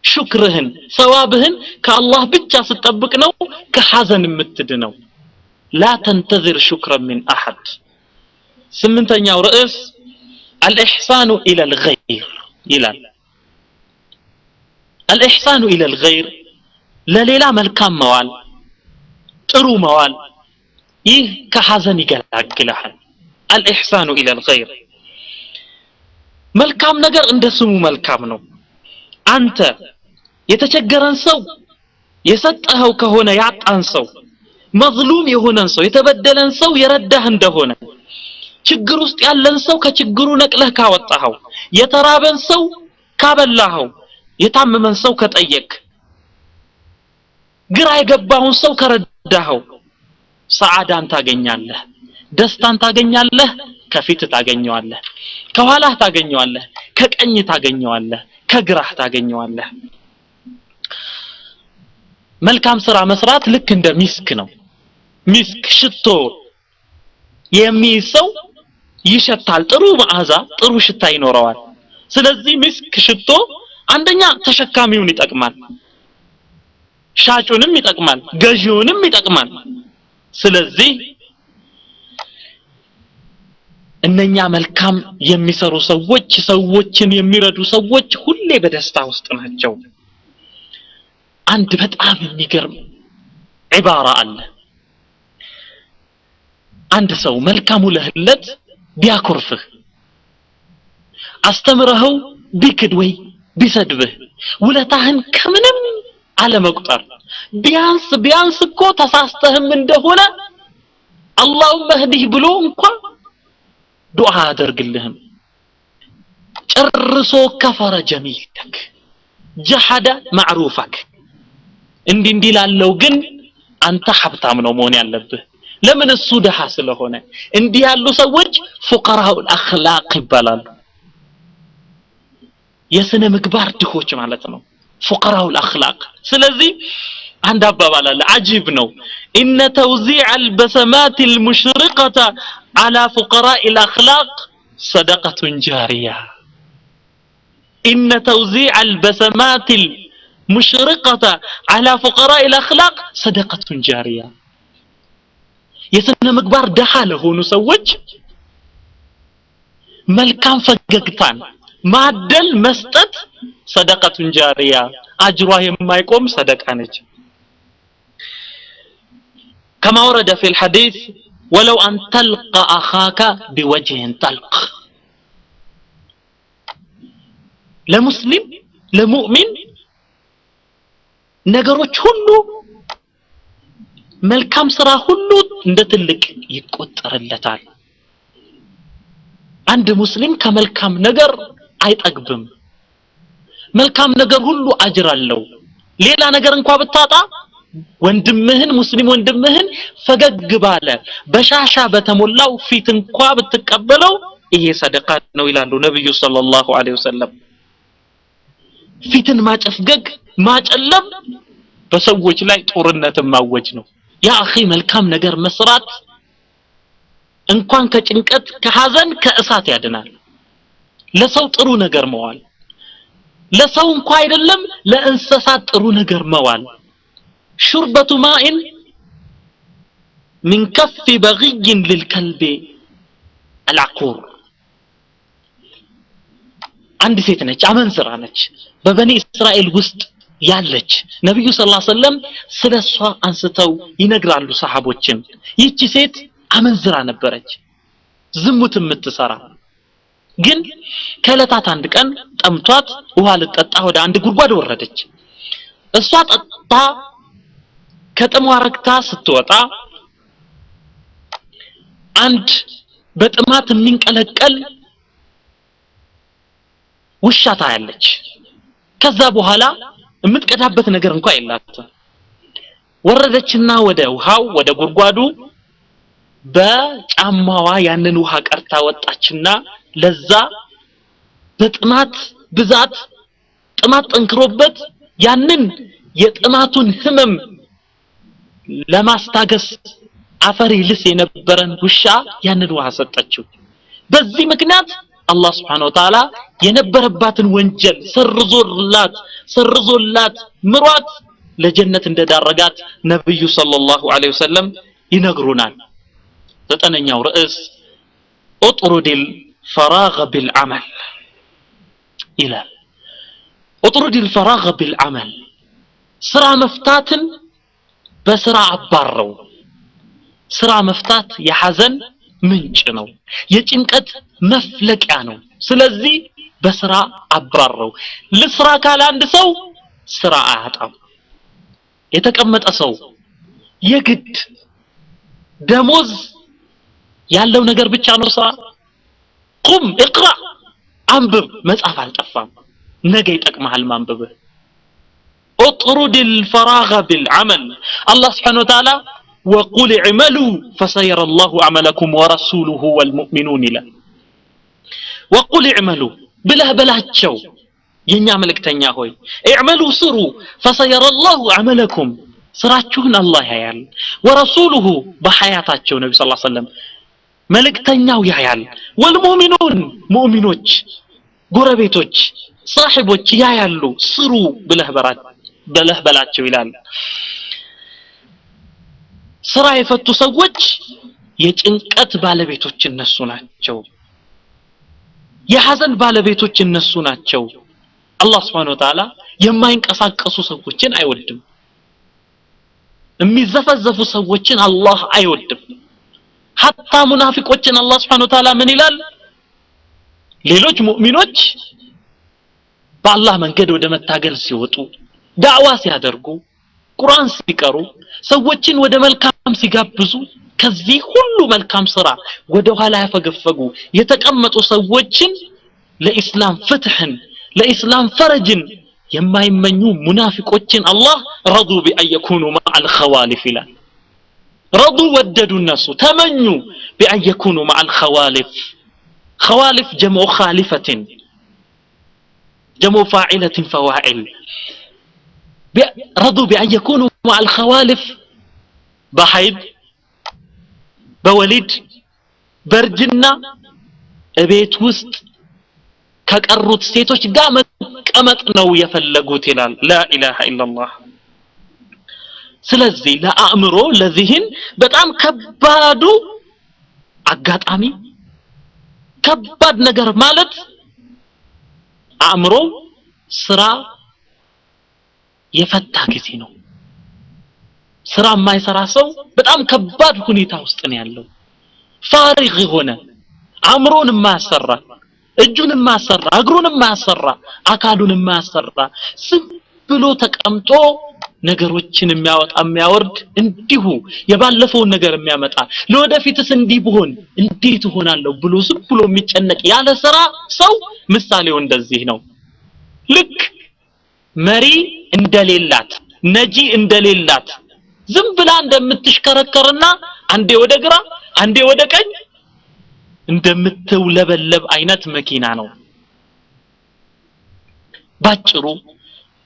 شكرህን ثوابህን ከአላህ ብቻ ስትጠብቅ ነው ከሐዘን የምትድነው لا تنتظر شكرا من احد ስምንተኛው ርዕስ الاحسان الى الغير ይላል الاحسان الى الغير ለሌላ መልካም መዋል ጥሩ መዋል ይህ ከሐዘን ይገላግላል الاحسان الى الغير መልካም ነገር እንደስሙ መልካም ነው አንተ የተቸገረን ሰው የሰጠኸው ከሆነ ያጣን ሰው መዝሉም የሆነን ሰው የተበደለን ሰው የረዳህ እንደሆነ ችግር ውስጥ ያለን ሰው ከችግሩ ነቅለህ ካወጣኸው የተራበን ሰው ካበላኸው የታመመን ሰው ከጠየቅ ግራ የገባውን ሰው ከረዳኸው ሰዓዳን ታገኛለህ ደስታን ታገኛለህ ከፊት ታገኘዋለህ ከኋላህ ታገኘዋለህ ከቀኝ ታገኘዋለህ ከግራህ ታገኘዋለህ መልካም ስራ መስራት ልክ እንደ ሚስክ ነው ሚስክ ሽቶ የሚይዘው ይሸታል ጥሩ መዓዛ ጥሩ ሽታ ይኖረዋል ስለዚህ ሚስክ ሽቶ አንደኛ ተሸካሚውን ይጠቅማል ሻጩንም ይጠቅማል ገዢውንም ይጠቅማል ስለዚህ እነኛ መልካም የሚሰሩ ሰዎች ሰዎችን የሚረዱ ሰዎች ሁሌ በደስታ ውስጥ ናቸው አንድ በጣም የሚገርም ዒባራ አለ አንድ ሰው መልካሙ ለህለት ቢያኮርፍህ አስተምረኸው ቢክድ ወይ ቢሰድብህ ውለታህን ከምንም አለመቁጠር ቢያንስ እኮ ተሳስተህም እንደሆነ አላሁመ ህዲህ ብሎ እንኳን ዱዓ አድርግልህም ጨርሶ ከፈረ ጀሚልክ جحد معروفك እንዲህ ላለው ግን አንተ ሀብታም ነው መሆን ያለብህ ለምን እሱ ደሃ ስለሆነ እንዲህ ያሉ ሰዎች ፉቀራው አኽላቅ ይባላሉ የስነ ምግባር ድሆች ማለት ነው ፉቀራው አኽላቅ ስለዚህ عند አባባል አለ عجيب ነው ان توزيع البسمات المشرقه على فقراء الاخلاق صدقه جاريه ان توزيع البسمات المشرقه على فقراء الاخلاق صدقه جاريه የስነ ምግባር ደሃ ለሆኑ ሰዎች መልካም ፈገግታን ማደል መስጠት صدقه جاريه አጅሯ የማይቆም ሰደቃ ነች كما ورد في الحديث ولو أن تلقى أخاك بوجه طلق لمسلم لمؤمن ነገሮች ሁሉ መልካም ስራ ሁሉ እንደ ትልቅ ይቆጠርለታል አንድ ሙስሊም ከመልካም ነገር አይጠግብም መልካም ነገር ሁሉ አጅር አለው ሌላ ነገር እንኳን ብታጣ ወንድምህን ሙስሊም ወንድምህን ፈገግ ባለ በሻሻ በተሞላው ፊት እንኳን ብትቀበለው ይሄ ሰደቃ ነው ይላሉ ነብዩ ሰለላሁ ዐለይሂ ወሰለም ፊትን ማጨፍገግ ማጨለም በሰዎች ላይ ጦርነት ማወጅ ነው ያ አኺ መልካም ነገር መስራት እንኳን ከጭንቀት ከሐዘን ከእሳት ያድናል ለሰው ጥሩ ነገር መዋል ለሰው እንኳን አይደለም ለእንስሳት ጥሩ ነገር መዋል شربة ماء من كف بغي للكلب العقور عند ሴት ነች አመንዝራ ነች በበኒ እስራኤል ውስጥ ያለች ነብዩ ሰለላሁ ዐለይሂ ወሰለም ስለሷ አንስተው ይነግራሉ ሰሃቦችን ይቺ ሴት አመንዝራ ነበረች ዝሙት የምትሰራ ግን ከለታት አንድ ቀን ጠምቷት ውሃ ልትጠጣ ወደ አንድ ጉድጓድ ወረደች እሷ ጠጣ ከጥሟ ረክታ ስትወጣ አንድ በጥማት የሚንቀለቀል ውሻ ታያለች ከዛ በኋላ የምትቀዳበት ነገር እንኳን የላትም ወረደችና ወደ ውሃው ወደ ጉድጓዱ በጫማዋ ያንን ውሃ ቀርታ ወጣችና ለዛ በጥማት ብዛት ጥማት ጠንክሮበት ያንን የጥማቱን ህመም ለማስታገስ አፈር ይልስ የነበረን ውሻ ያንን ውሃ ሰጠችው በዚህ ምክንያት አላህ Subhanahu Wa Ta'ala የነበረባትን ወንጀል ሰርዞላት ምሯት ለጀነት እንደዳረጋት ነብዩ ሰለላሁ ዐለይሂ ወሰለም ይነግሩናል ዘጠነኛው ርዕስ اطرد الفراغ بالعمل ይላል اطرد الفراغ بالعمل ስራ መፍታትን በስራ አባረው ስራ መፍታት የሐዘን ምንጭ ነው የጭንቀት መፍለቂያ ነው ስለዚህ በስራ አባረው ለስራ ካለ አንድ ሰው ስራ አያጣም የተቀመጠ ሰው የግድ ደሞዝ ያለው ነገር ብቻ ነው ስራ ቁም اقرا አንብብ መጻፍ አልጠፋም ነገ ይጠቅማል ማንበብህ اطرد الفراغ بالعمل الله سبحانه وتعالى وقل اعملوا فسيرى الله عملكم ورسوله والمؤمنون لا وقل اعملوا بلاچو የኛ መልእክተኛ ሆይ اعملوا ስሩ فسيرى الله عملكم ስራችሁን አላህ ያያል ወረሱሉሁ በሐያታቸው ነብዩ ሰለላሁ ዐለይሂ ወሰለም መልእክተኛው ያያል ወልሙእሚኑን ሙእሚኖች ጎረቤቶች صاحቦች ያያሉ ስሩ ብለህ በላቸው ይላል ስራ የፈቱ ሰዎች የጭንቀት ባለቤቶች እነሱ ናቸው የሐዘን ባለቤቶች እነሱ ናቸው አላህ Subhanahu Wa Ta'ala የማይንቀሳቀሱ ሰዎችን አይወድም የሚዘፈዘፉ ሰዎችን አላህ አይወድም حتى ሙናፊቆችን አላህ Subhanahu Wa Ta'ala ምን ይላል ሌሎች ሙእሚኖች በአላህ መንገድ ወደ መታገል ሲወጡ ዳዕዋ ሲያደርጉ ቁርአን ሲቀሩ ሰዎችን ወደ መልካም ሲጋብዙ ከዚህ ሁሉ መልካም ስራ ወደ ኋላ ያፈገፈጉ የተቀመጡ ሰዎችን ለኢስላም ፍትህን ለኢስላም ፈረጅን የማይመኙ ሙናፊቆችን አላህ ረዱ ቢአየኩኑ ማዓል ኸዋሊፍ ይላል ረዱ ወደዱ الناس ተመኙ ቢአየኩኑ ማዓል ኸዋሊፍ ኸዋሊፍ ጀምዑ ኻሊፈትን ጀምዑ ፋዒለትን ፈዋዒል رضوا بأن يكونوا مع الخوالف بحيد بوليد برجنا بيت وسط كقروت ሴቶች ጋር መቀመጥ ነው የፈለጉት ይላል لا اله الا الله ስለዚህ ለአእምሮ ለዚህን በጣም ከባዱ አጋጣሚ ከባድ ነገር ማለት አእምሮ ስራ የፈታ ጊዜ ነው ስራ የማይሰራ ሰው በጣም ከባድ ሁኔታ ውስጥ ነው ያለው ፋሪግ ሆነ አእምሮን የማያሰራ እጁን የማያሰራ እግሩን የማያሰራ አካሉን የማያሰራ ዝም ብሎ ተቀምጦ ነገሮችን የሚያወርድ እንዲሁ የባለፈውን ነገር የሚያመጣ ለወደፊትስ እንዲህ ብሆን እንዴት ሆናለሁ ብሎ ዝም ብሎ የሚጨነቅ ያለ ስራ ሰው ምሳሌው እንደዚህ ነው ልክ መሪ እንደሌላት ነጂ እንደሌላት ዝም ብላ እንደምትሽከረከርና አንዴ ወደ ግራ አንዴ ወደ ቀኝ እንደምትውለበለብ አይነት መኪና ነው ባጭሩ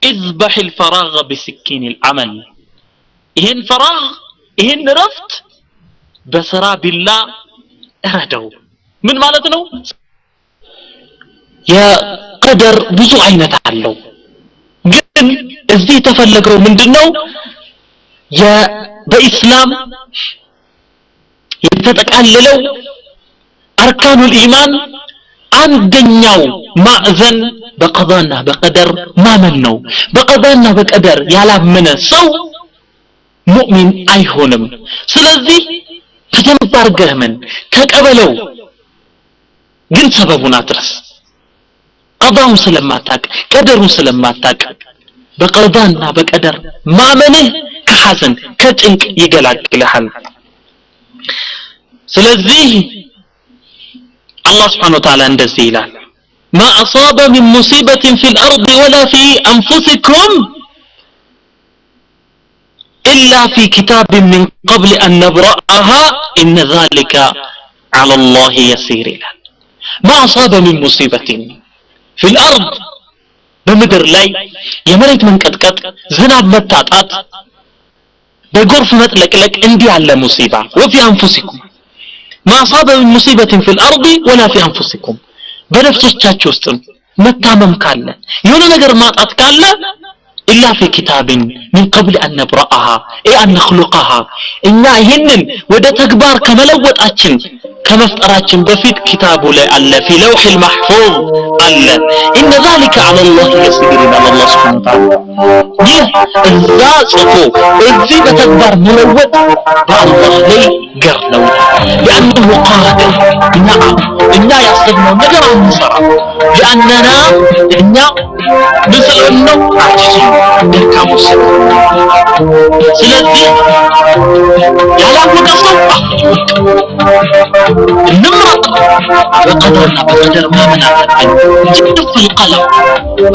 اذبح الفراغ بسكين العمل ይሄን ፈራግ ይሄን ረፍት በስራ ቢላ እረደው ምን ማለት ነው የቀደር ብዙ አይነት አለው ግን እዚህ ተፈለገው ምንድነው በእስላም የተጠቃለለው አርካኑል ኢማን አንደኛው ማዕዘን በቀዳና በቀደር ማመን ነው በቀዳና በቀደር ያላመነ ሰው ሙእሚን አይሆንም ስለዚህ ተጀምባርገህ ምን ተቀበለው ግን ሰበቡን አትረስ ቀዳውን ስለማታቅ ቀደሩን ስለማታቅ በቀዳና በቀደር ማመንህ ከሐዘን ከጭንቅ ይገላግልሃል ስለዚህ الله سبحانه وتعالى እንደዚህ ይላል ما أصاب من مصيبة في الأرض ولا في أنفسكم إلا في كتاب من قبل أن نبرأها إن ذلك على الله يسير ይላል ما أصاب من مصيبة في الأرض በምድር ላይ የመሬት መንቀጥቀጥ ዝናብ መታጣት በጎርፍ መጥለቅለቅ እንዲህ ያለ ሙሲባ وفي أنفسكم ما أصاب من مصيبة في الأرض ولا في أنفسكم በነፍሶቻችሁ ውስጥ መታመም ካለ የሆነ ነገር ማጣት ካለ إلا في كتاب من قبل أن نبرأها أي أن نخلقها إن ይሄንን ወደ ተግባር ከመለወጣችን ከመፍጠራችን በፊት كتاب ላይ አለ في لوح المحفوظ አለ إن ذلك على الله يسير على الله سبحانه وتعالى ይህ እዛ ጽፎ እዚህ በተግባር መለወጥ በአላህ ላይ ገር ነው لأنه قادر نعم እኛ ያሰብነው ነገር አንሰራ لأننا እኛ ምስልነው አጭሱ ደካሞች ስለዚህ ያላወቀ ሰው እንምረጥ በቀዳና በቀደር ማመን አለብን። ጀፍ القلم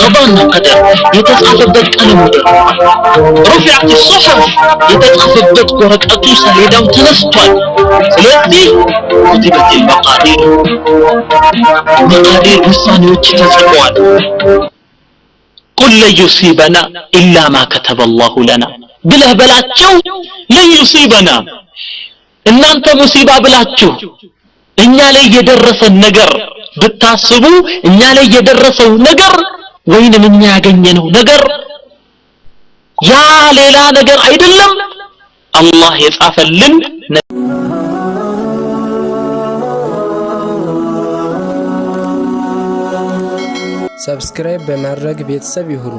ቀዳና ቀደር የተጻፈበት ቀለም رفعت الصحف የተጻፈበት ወረቀቱ ሰሌዳው ተነስቷል። ስለዚህ كتبت المقادير መቃዲር ውሳኔዎች ተጽፈዋል። قل لن يصيبنا إلا ما كتب الله لنا ብለህ በላቸው لن يصيبنا እናንተ ሙሲባ ብላችሁ እኛ ላይ የደረሰን ነገር ብታስቡ እኛ ላይ የደረሰው ነገር ወይንም እኛ ያገኘነው ነገር ያ ሌላ ነገር አይደለም አላህ የጻፈልን ሰብስክራይብ በማድረግ ቤተሰብ ይሁኑ።